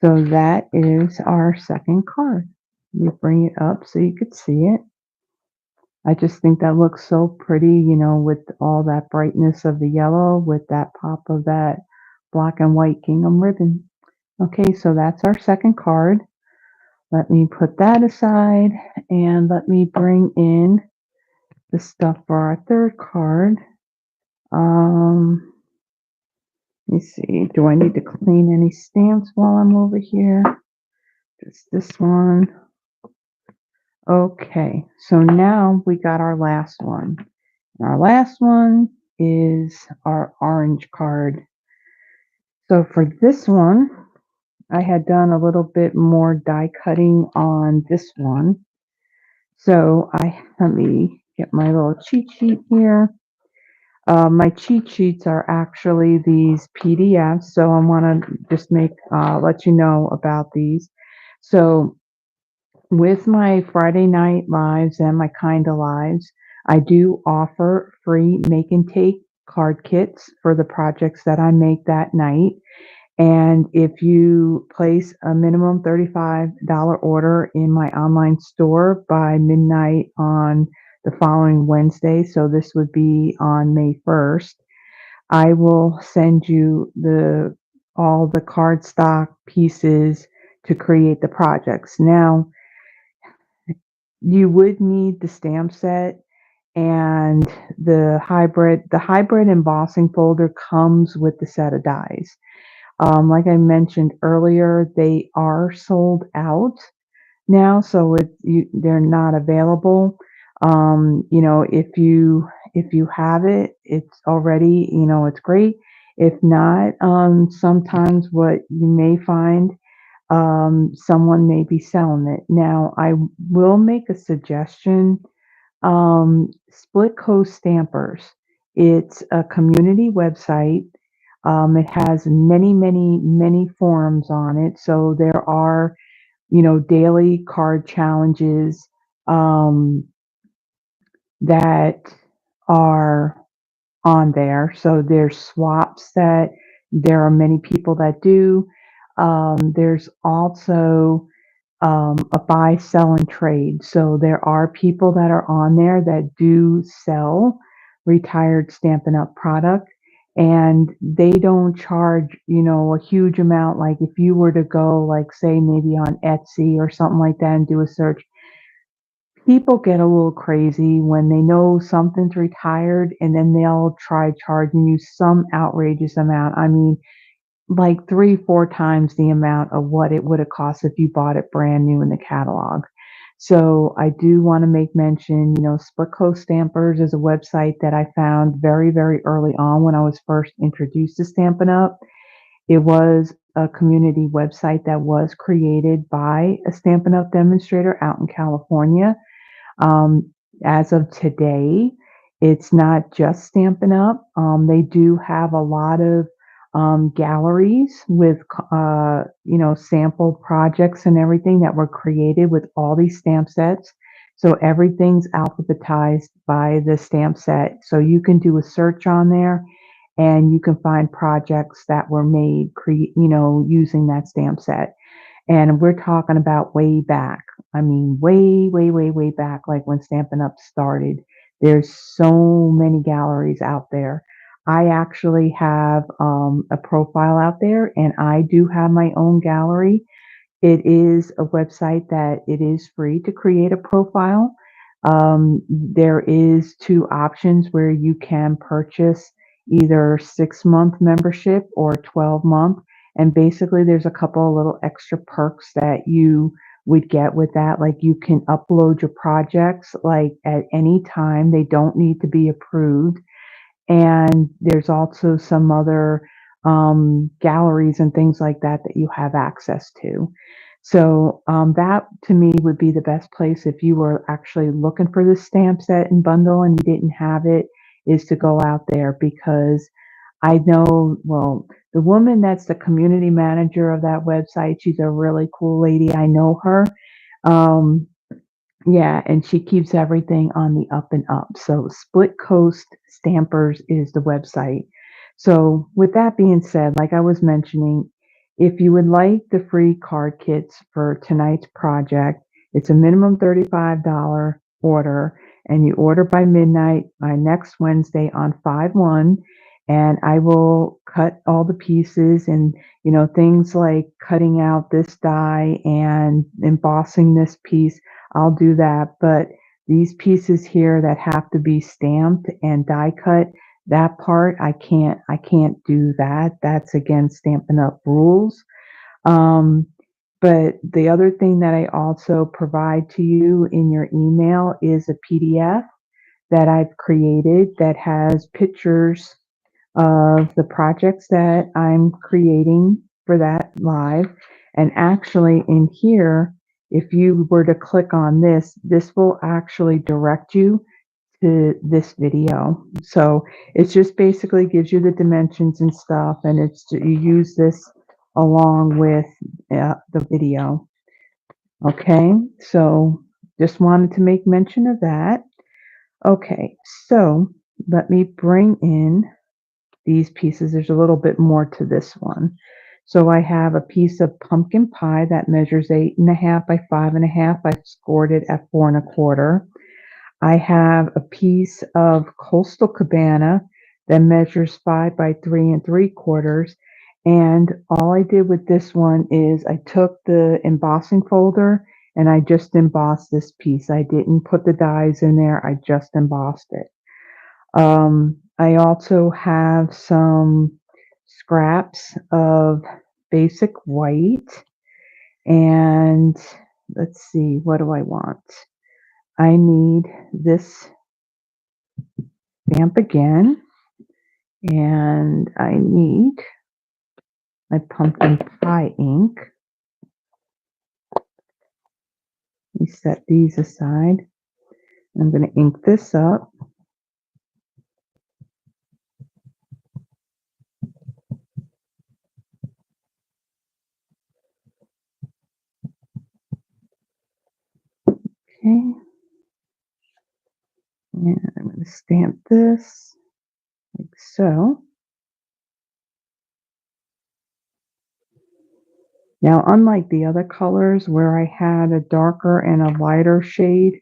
So that is our second card. You bring it up so you could see it. I just think that looks so pretty, with all that brightness of the yellow with that pop of that black and white gingham ribbon. Okay, so that's our second card. Let me put that aside and let me bring in the stuff for our third card. Let me see. Do I need to clean any stamps while I'm over here? Just this one. Okay, so now we got our last one. Our last one is our orange card. So for this one, I had done a little bit more die cutting on this one. So let me get my little cheat sheet here. My cheat sheets are actually these PDFs, so I want to just let you know about these. So with my Friday night lives and my Kinda lives, I do offer free make and take card kits for the projects that I make that night. And if you place a minimum $35 order in my online store by midnight on the following Wednesday, so this would be on May 1st, I will send you all the cardstock pieces to create the projects. Now, you would need the stamp set and the hybrid. The hybrid embossing folder comes with the set of dies. Like I mentioned earlier, they are sold out now, so they're not available. If you have it, it's already, it's great. If not, sometimes what you may find, someone may be selling it. Now, I will make a suggestion. Split Coast Stampers. It's a community website. It has many, many, many forums on it. So there are, daily card challenges that are on there. So there's swaps that there are many people that do. There's also a buy, sell, and trade. So there are people that are on there that do sell retired Stampin' Up product, and they don't charge, a huge amount. Like if you were to go, like say maybe on Etsy or something like that and do a search, people get a little crazy when they know something's retired and then they'll try charging you some outrageous amount. I mean, like 3, 4 times the amount of what it would have cost if you bought it brand new in the catalog. So I do want to make mention, Split Coast Stampers is a website that I found very, very early on when I was first introduced to Stampin' Up. It was a community website that was created by a Stampin' Up demonstrator out in California. Um, as of today, it's not just Stampin' Up. They do have a lot of galleries with, sample projects and everything that were created with all these stamp sets. So everything's alphabetized by the stamp set. So you can do a search on there and you can find projects that were made, using that stamp set. And we're talking about way back. I mean, way, way, way, way back, like when Stampin' Up started. There's so many galleries out there. I actually have a profile out there, and I do have my own gallery. It is a website that it is free to create a profile. There is two options where you can purchase either 6-month membership or 12-month. And basically, there's a couple of little extra perks that you would get with that. Like you can upload your projects like at any time. They don't need to be approved. And there's also some other galleries and things like that that you have access to. So that to me would be the best place if you were actually looking for the stamp set and bundle and you didn't have it, is to go out there because I know, well, the woman that's the community manager of that website, she's a really cool lady. I know her. Um, yeah, and she keeps everything on the up and up. So Split Coast Stampers is the website. So with that being said, like I was mentioning, if you would like the free card kits for tonight's project, it's a minimum $35 order, and you order by midnight by next Wednesday on 5/1, and I will cut all the pieces and things like cutting out this die and embossing this piece. I'll do that, but these pieces here that have to be stamped and die cut, that part I can't do that. That's against Stampin' Up rules. Um, but the other thing that I also provide to you in your email is a PDF that I've created that has pictures of the projects that I'm creating for that live. And actually in here, if you were to click on this, this will actually direct you to this video. So it just basically gives you the dimensions and stuff, and you use this along with the video. Okay, so just wanted to make mention of that. Okay, so let me bring in these pieces. There's a little bit more to this one. So I have a piece of pumpkin pie that measures 8.5 by 5.5. I scored it at 4.25. I have a piece of coastal cabana that measures 5 by 3.75. And all I did with this one is I took the embossing folder and I just embossed this piece. I didn't put the dies in there. I just embossed it. I also have some scraps of basic white, and let's see, what do I want? I need this stamp again, and I need my pumpkin pie ink. Let me set these aside. I'm going to ink this up. Okay. And I'm going to stamp this like so. Now, unlike the other colors where I had a darker and a lighter shade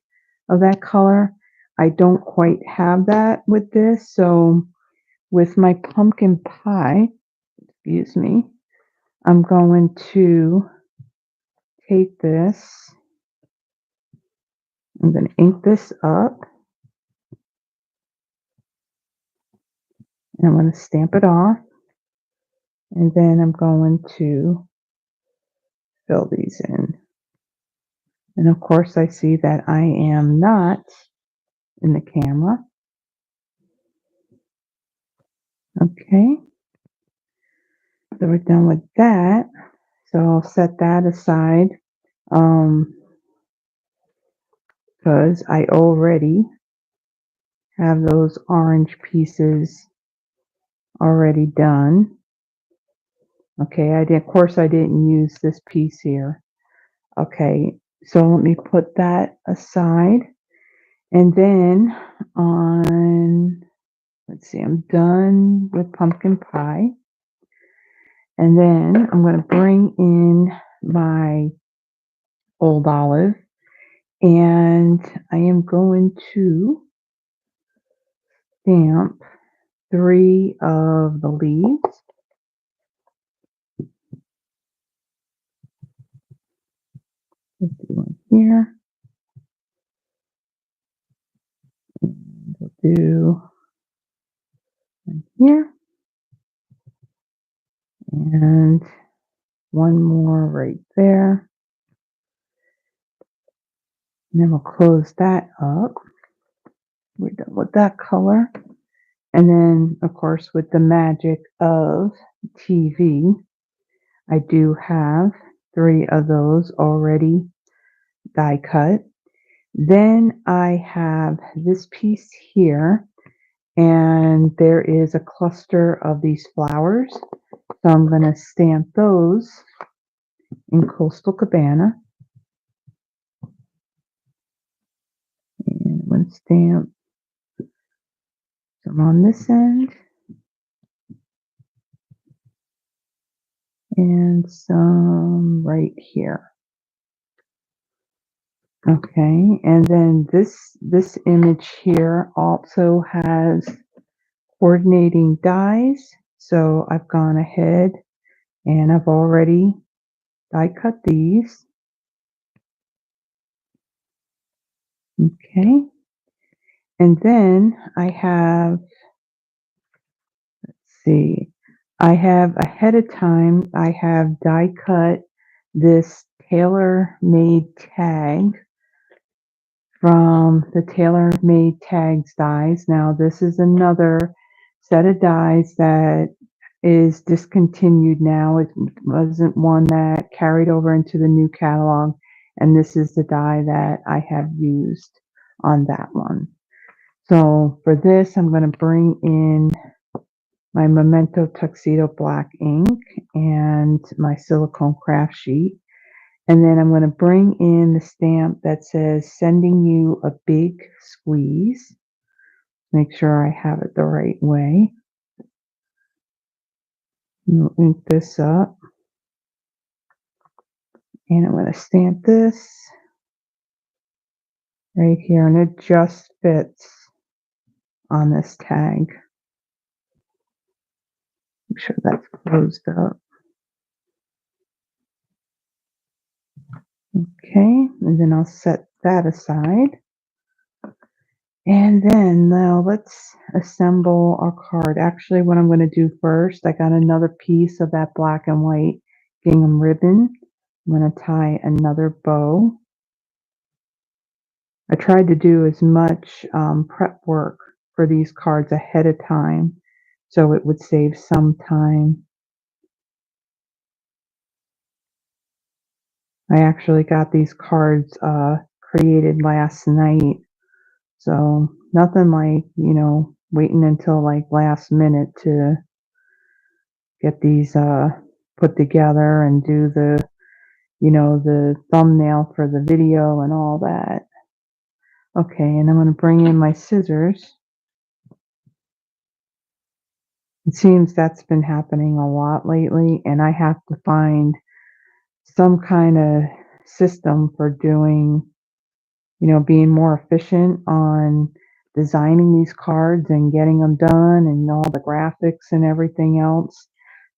of that color, I don't quite have that with this. So with my pumpkin pie, excuse me, I'm going to take this, I'm going to ink this up, and I'm going to stamp it off, and then I'm going to fill these in. And of course, I see that I am not in the camera. Okay, so we're done with that. So I'll set that aside because I already have those orange pieces already done. Okay, of course I didn't use this piece here. Okay, so let me put that aside. And then let's see, I'm done with pumpkin pie. And then I'm going to bring in my old olive, and I am going to stamp 3 of the leaves. We'll do one here. And we'll do one here. And one more right there. And then we'll close that up. We're done with that color. And then, of course, with the magic of TV, I do have 3 of those already die cut. Then I have this piece here, and there is a cluster of these flowers. So I'm going to stamp those in Coastal Cabana. And I'm going to stamp some on this end and some right here. Okay, and then this image here also has coordinating dies. So I've gone ahead and I've already die cut these. Okay, and then I have, let's see, I have ahead of time, I have die cut this tailor-made tag from the tailor-made tags dies. Now this is another set of dies that is discontinued now. It wasn't one that carried over into the new catalog, and this is the die that I have used on that one. So for this, I'm going to bring in my Memento Tuxedo black ink and my silicone craft sheet. And then I'm going to bring in the stamp that says sending you a big squeeze. Make sure I have it the right way. We'll ink this up. And I'm going to stamp this right here, and it just fits on this tag. Make sure that's closed up. Okay, and then I'll set that aside. And then now let's assemble our card. Actually, what I'm going to do first, I got another piece of that black and white gingham ribbon. I'm going to tie another bow. I tried to do as much prep work for these cards ahead of time so it would save some time. I actually got these cards created last night, so nothing like, waiting until like last minute to get these put together and do the thumbnail for the video and all that. Okay, and I'm going to bring in my scissors. It seems that's been happening a lot lately, and I have to find some kind of system for doing, being more efficient on designing these cards and getting them done and all the graphics and everything else,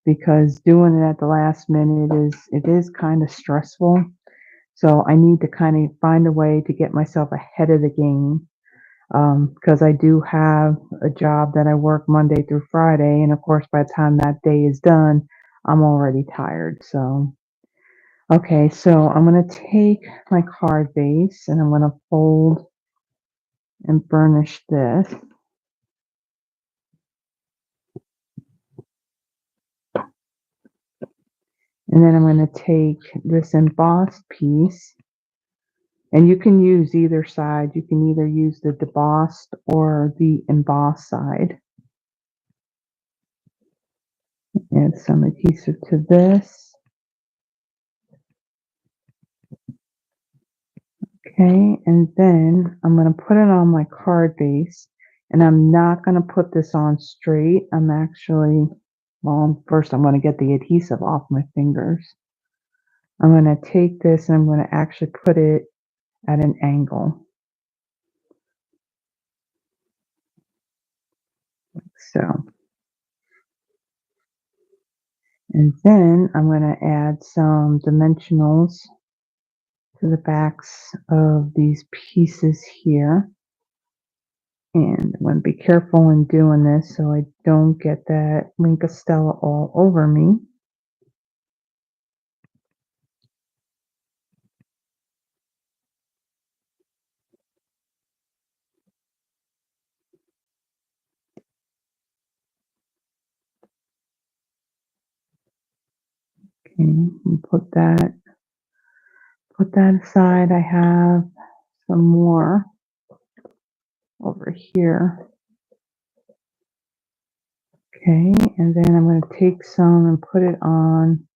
because doing it at the last minute is kind of stressful. So I need to kind of find a way to get myself ahead of the game, because I do have a job that I work Monday through Friday, and of course by the time that day is done, I'm already tired. So okay, so I'm going to take my card base and I'm going to fold and burnish this. And then I'm going to take this embossed piece, and you can use either side. You can either use the debossed or the embossed side. Add some adhesive to this. Okay, and then I'm going to put it on my card base, and I'm not going to put this on straight. I'm actually, well, first I'm going to get the adhesive off my fingers. I'm going to take this and I'm going to actually put it at an angle, like so. And then I'm going to add some dimensionals to the backs of these pieces here. And I'm going to be careful in doing this so I don't get that Stella all over me. Okay, and put that aside. I have some more over here. Okay, and then I'm going to take some and put it on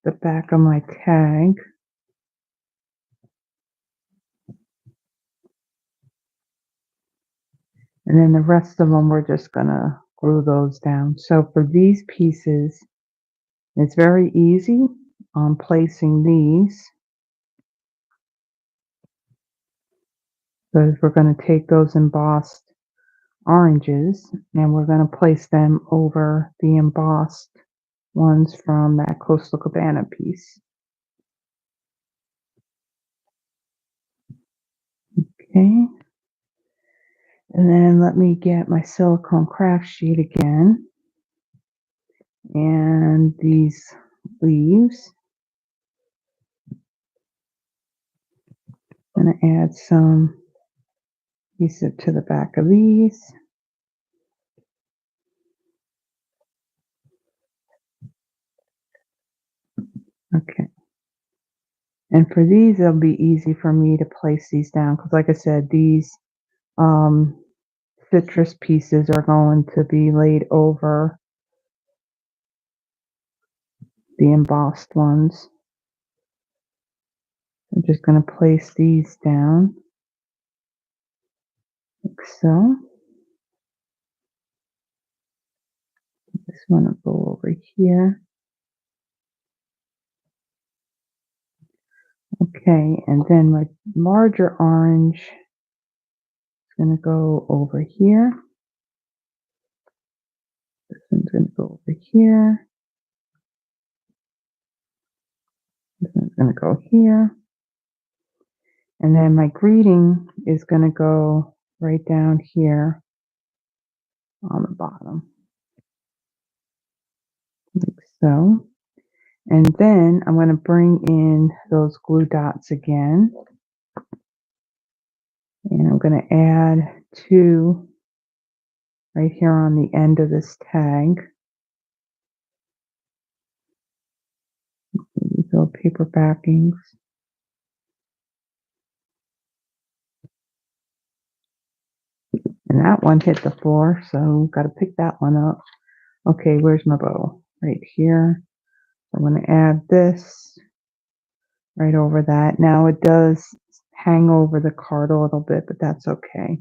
the back of my tag. And then the rest of them, we're just going to glue those down. So for these pieces, it's very easy on placing these. Because we're going to take those embossed oranges and we're going to place them over the embossed ones from that Coastal Cabana piece. Okay. And then let me get my silicone craft sheet again. And these leaves. I'm going to add some pieces to the back of these. Okay. And for these, it'll be easy for me to place these down because, like I said, these citrus pieces are going to be laid over the embossed ones. I'm just going to place these down like so. This one will go over here. Okay, and then my larger orange is going to go over here. This one's going to go over here. This one's going to go here. And then my greeting is going to go right down here on the bottom. Like so. And then I'm going to bring in those glue dots again. And I'm going to add 2 right here on the end of this tag. These little paper backings. And that one hit the floor, so got to pick that one up. Okay, where's my bow? Right here. I'm going to add this right over that. Now it does hang over the card a little bit, but that's okay.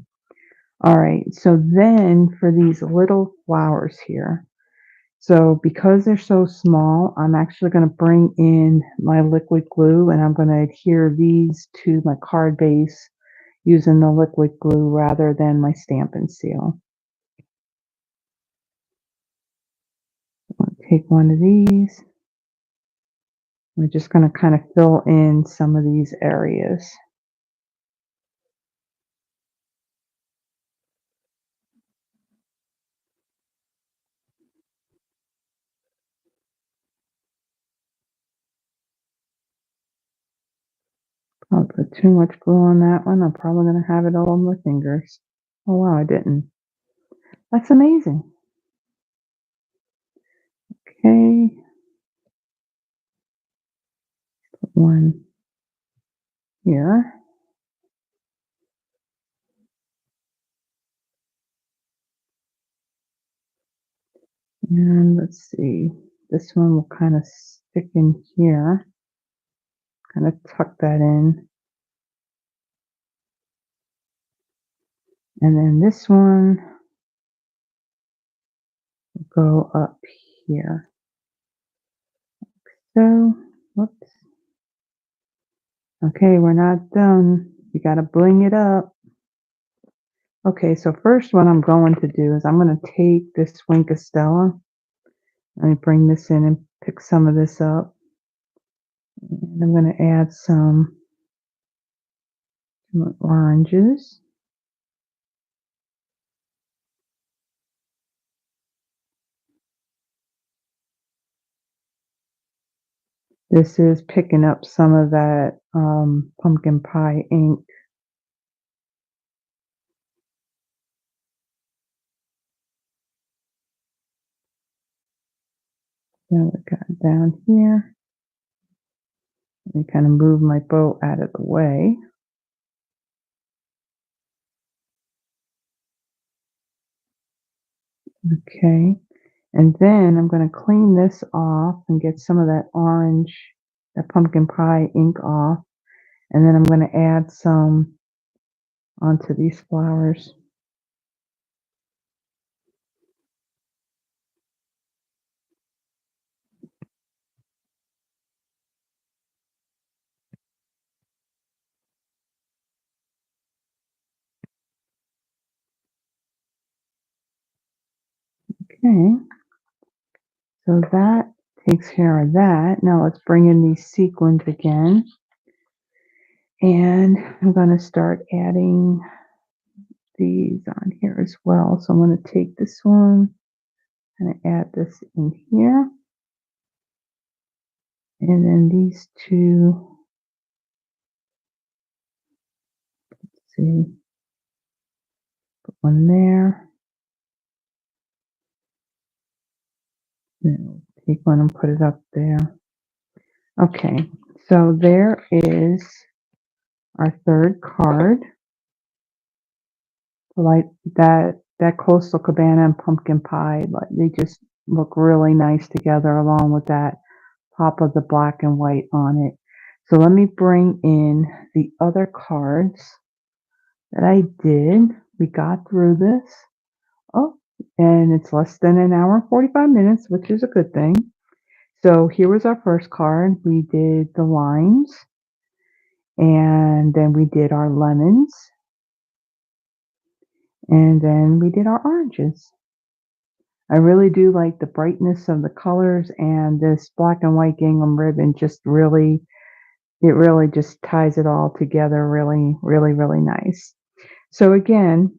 All right, so then for these little flowers here, so because they're so small, I'm actually going to bring in my liquid glue and I'm going to adhere these to my card base using the liquid glue rather than my Stampin' Seal. I'm going to take one of these. We're just going to kind of fill in some of these areas. I'll put too much glue on that one. I'm probably going to have it all on my fingers. Oh wow, I didn't. That's amazing. Okay. Put one here. And let's see. This one will kind of stick in here. Kind of tuck that in. And then this one will go up here. So, whoops. Okay, we're not done. You got to bling it up. Okay, so first what I'm going to do is I'm going to take this Stella. Let me bring this in and pick some of this up. And I'm going to add some more oranges. This is picking up some of that pumpkin pie ink. Now we got down here. Let me kind of move my bow out of the way. Okay. And then I'm going to clean this off and get some of that orange, that pumpkin pie ink off. And then I'm going to add some onto these flowers. Okay. So that takes care of that. Now let's bring in these sequins again. And I'm going to start adding these on here as well. So I'm going to take this one and add this in here. And then these two, let's see, put one there. Then we'll take one and put it up there. Okay, so there is our third card. Like that coastal cabana and pumpkin pie, like they just look really nice together along with that pop of the black and white on it. So let me bring in the other cards that I did. We got through this. Oh, and it's less than an hour and 45 minutes, which is a good thing. So here was our first card. We did the limes, and then we did our lemons, and then we did our oranges. I really do like the brightness of the colors, and this black and white gingham ribbon just really, it really just ties it all together really, really, really nice. So again,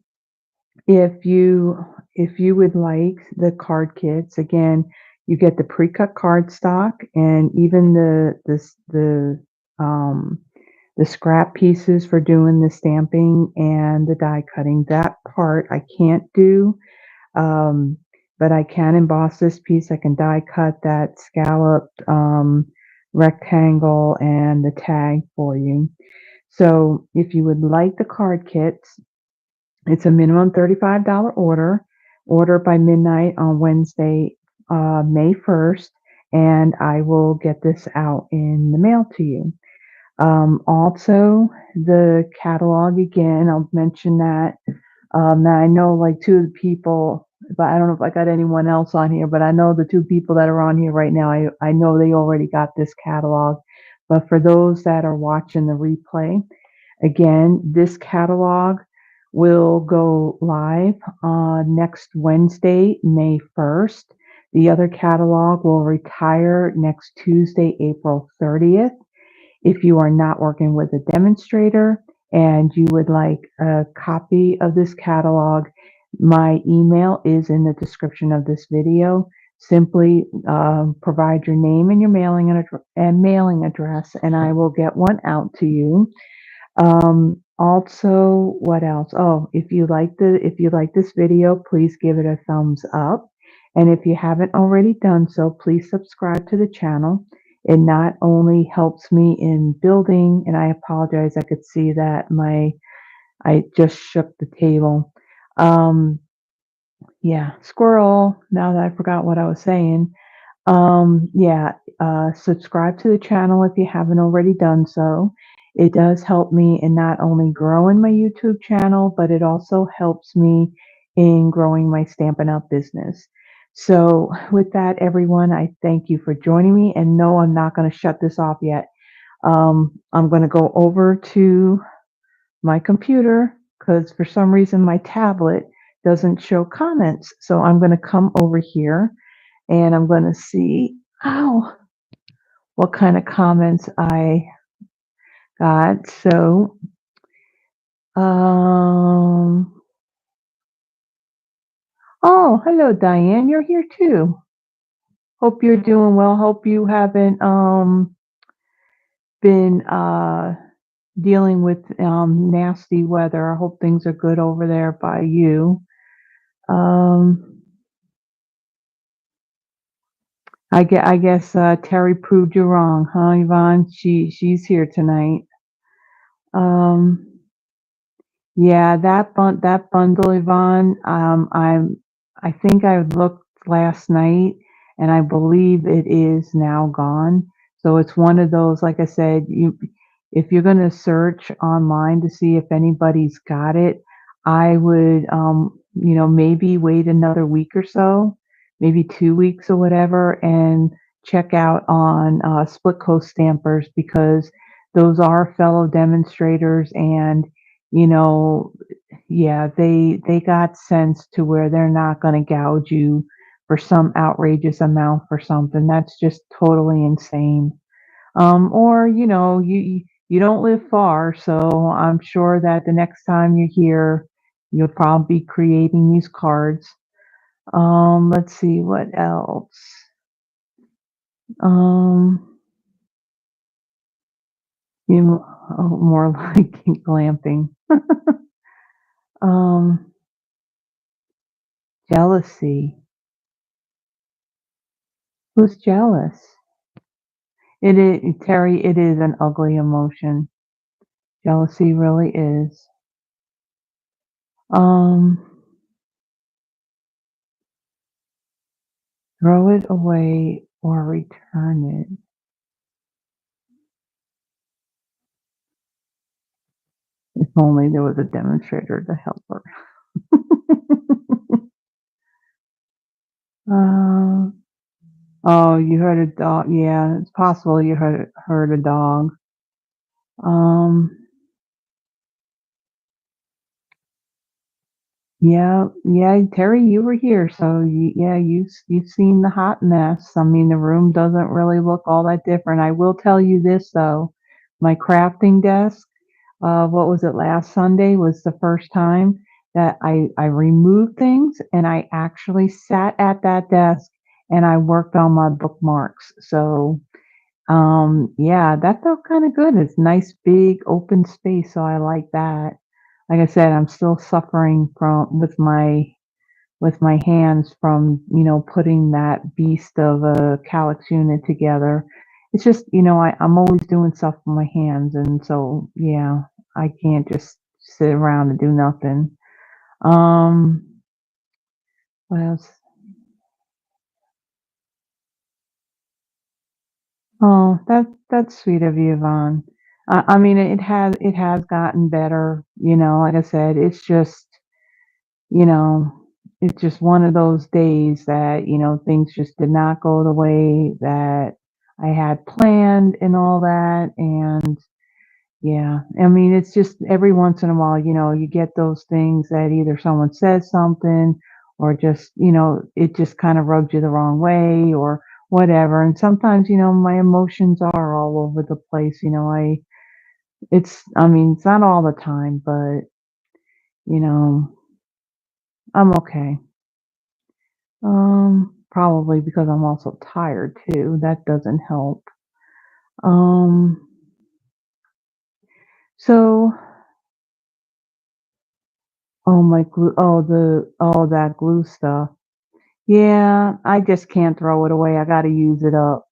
if you would like the card kits, again, you get the pre-cut cardstock and even the scrap pieces for doing the stamping and the die cutting. That part I can't do, um, but I can emboss this piece. I can die cut that scalloped rectangle and the tag for you. So if you would like the card kits, it's a minimum $35 order. Order by midnight on Wednesday, May 1st, and I will get this out in the mail to you. Also, the catalog again, I'll mention that. Now I know like two of the people, but I don't know if I got anyone else on here, but I know the two people that are on here right now, I know they already got this catalog. But for those that are watching the replay, again, this catalog will go live next Wednesday, May 1st. The other catalog will retire next Tuesday, April 30th. If you are not working with a demonstrator and you would like a copy of this catalog, my email is in the description of this video. Simply provide your name and your mailing address, and I will get one out to you. Also, what else? Oh, if you like this video, please give it a thumbs up. And if you haven't already done so, please subscribe to the channel. It not only helps me in building, and I apologize, I could see that I just shook the table. Um, yeah, squirrel. Now that I forgot what I was saying. Yeah, subscribe to the channel if you haven't already done so. It does help me in not only growing my YouTube channel, but it also helps me in growing my Stampin' Up! Business. So with that, everyone, I thank you for joining me. And no, I'm not going to shut this off yet. I'm going to go over to my computer because for some reason my tablet doesn't show comments. So I'm going to come over here and I'm going to see. Ow! what kind of comments I got. So, um, oh, hello, Diane. You're here too. Hope you're doing well. Hope you haven't been dealing with nasty weather. I hope things are good over there by you. Um, I guess Terry proved you wrong, huh, Yvonne? She's here tonight. Um, yeah, that bundle, Yvonne. I think I looked last night, and I believe it is now gone. So it's one of those, like I said, if you're gonna search online to see if anybody's got it, I would, maybe wait another week or so, maybe 2 weeks or whatever, and check out on Split Coast Stampers because those are fellow demonstrators and you know, yeah, they got sense to where they're not gonna gouge you for some outrageous amount for something. That's just totally insane. Or, you don't live far, so I'm sure that the next time you're here, you'll probably be creating these cards. Let's see what else. Um, more like glamping. Um, jealousy. Who's jealous? It is, Terry, it is an ugly emotion. Jealousy really is. Um, throw it away or return it. If only there was a demonstrator to help her. uh, oh, you heard a dog. Yeah, it's possible you heard a dog. Um, yeah, yeah, Terry, you were here, so yeah, you've seen the hot mess. I mean, the room doesn't really look all that different. I will tell you this though, my crafting desk. What was it, last Sunday was the first time that I removed things and I actually sat at that desk and I worked on my bookmarks. So, yeah, that felt kind of good. It's nice, big, open space. So I like that. Like I said, I'm still suffering from with my hands from putting that beast of a calyx unit together. It's just I'm always doing stuff with my hands, and so yeah, I can't just sit around and do nothing. Um, what else? Oh, that's sweet of you, Yvonne. I mean, it has gotten better. Like I said, you know, it's just one of those days that, things just did not go the way that I had planned and all that. And yeah, I mean, it's just every once in a while, you get those things that either someone says something or just, it just kind of rubs you the wrong way or whatever. And sometimes, my emotions are all over the place. I mean, it's not all the time, but, you know, I'm okay. Probably because I'm also tired too. That doesn't help. Um, so, oh my glue, that glue stuff. Yeah, I just can't throw it away. I got to use it up.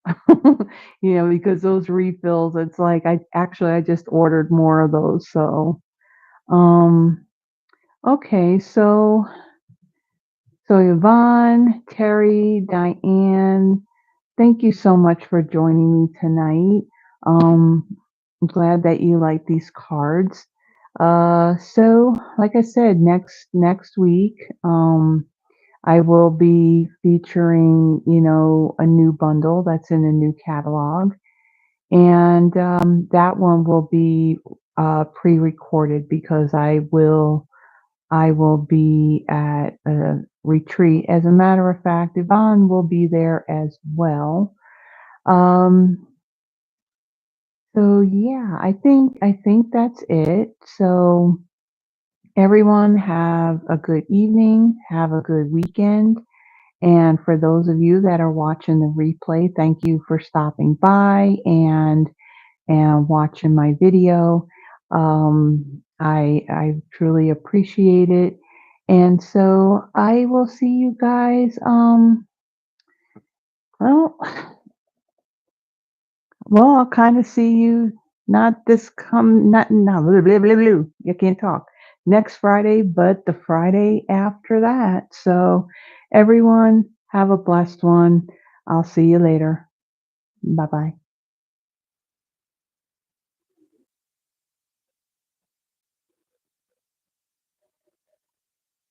Because those refills, it's like I just ordered more of those. So, um, okay, so Yvonne, Terry, Diane, thank you so much for joining me tonight. Um, I'm glad that you like these cards. So like I said, next week, I will be featuring, a new bundle that's in a new catalog, and that one will be pre-recorded because I will be at a retreat. As a matter of fact, Yvonne will be there as well. Um, So yeah, I think that's it. So everyone have a good evening, have a good weekend. And for those of you that are watching the replay, thank you for stopping by and watching my video. I truly appreciate it. And so I will see you guys. Well, well, I'll kind of see you not this come not no blah, blah, blah, blah. You can't talk next Friday, but the Friday after that. So everyone have a blessed one. I'll see you later. Bye bye.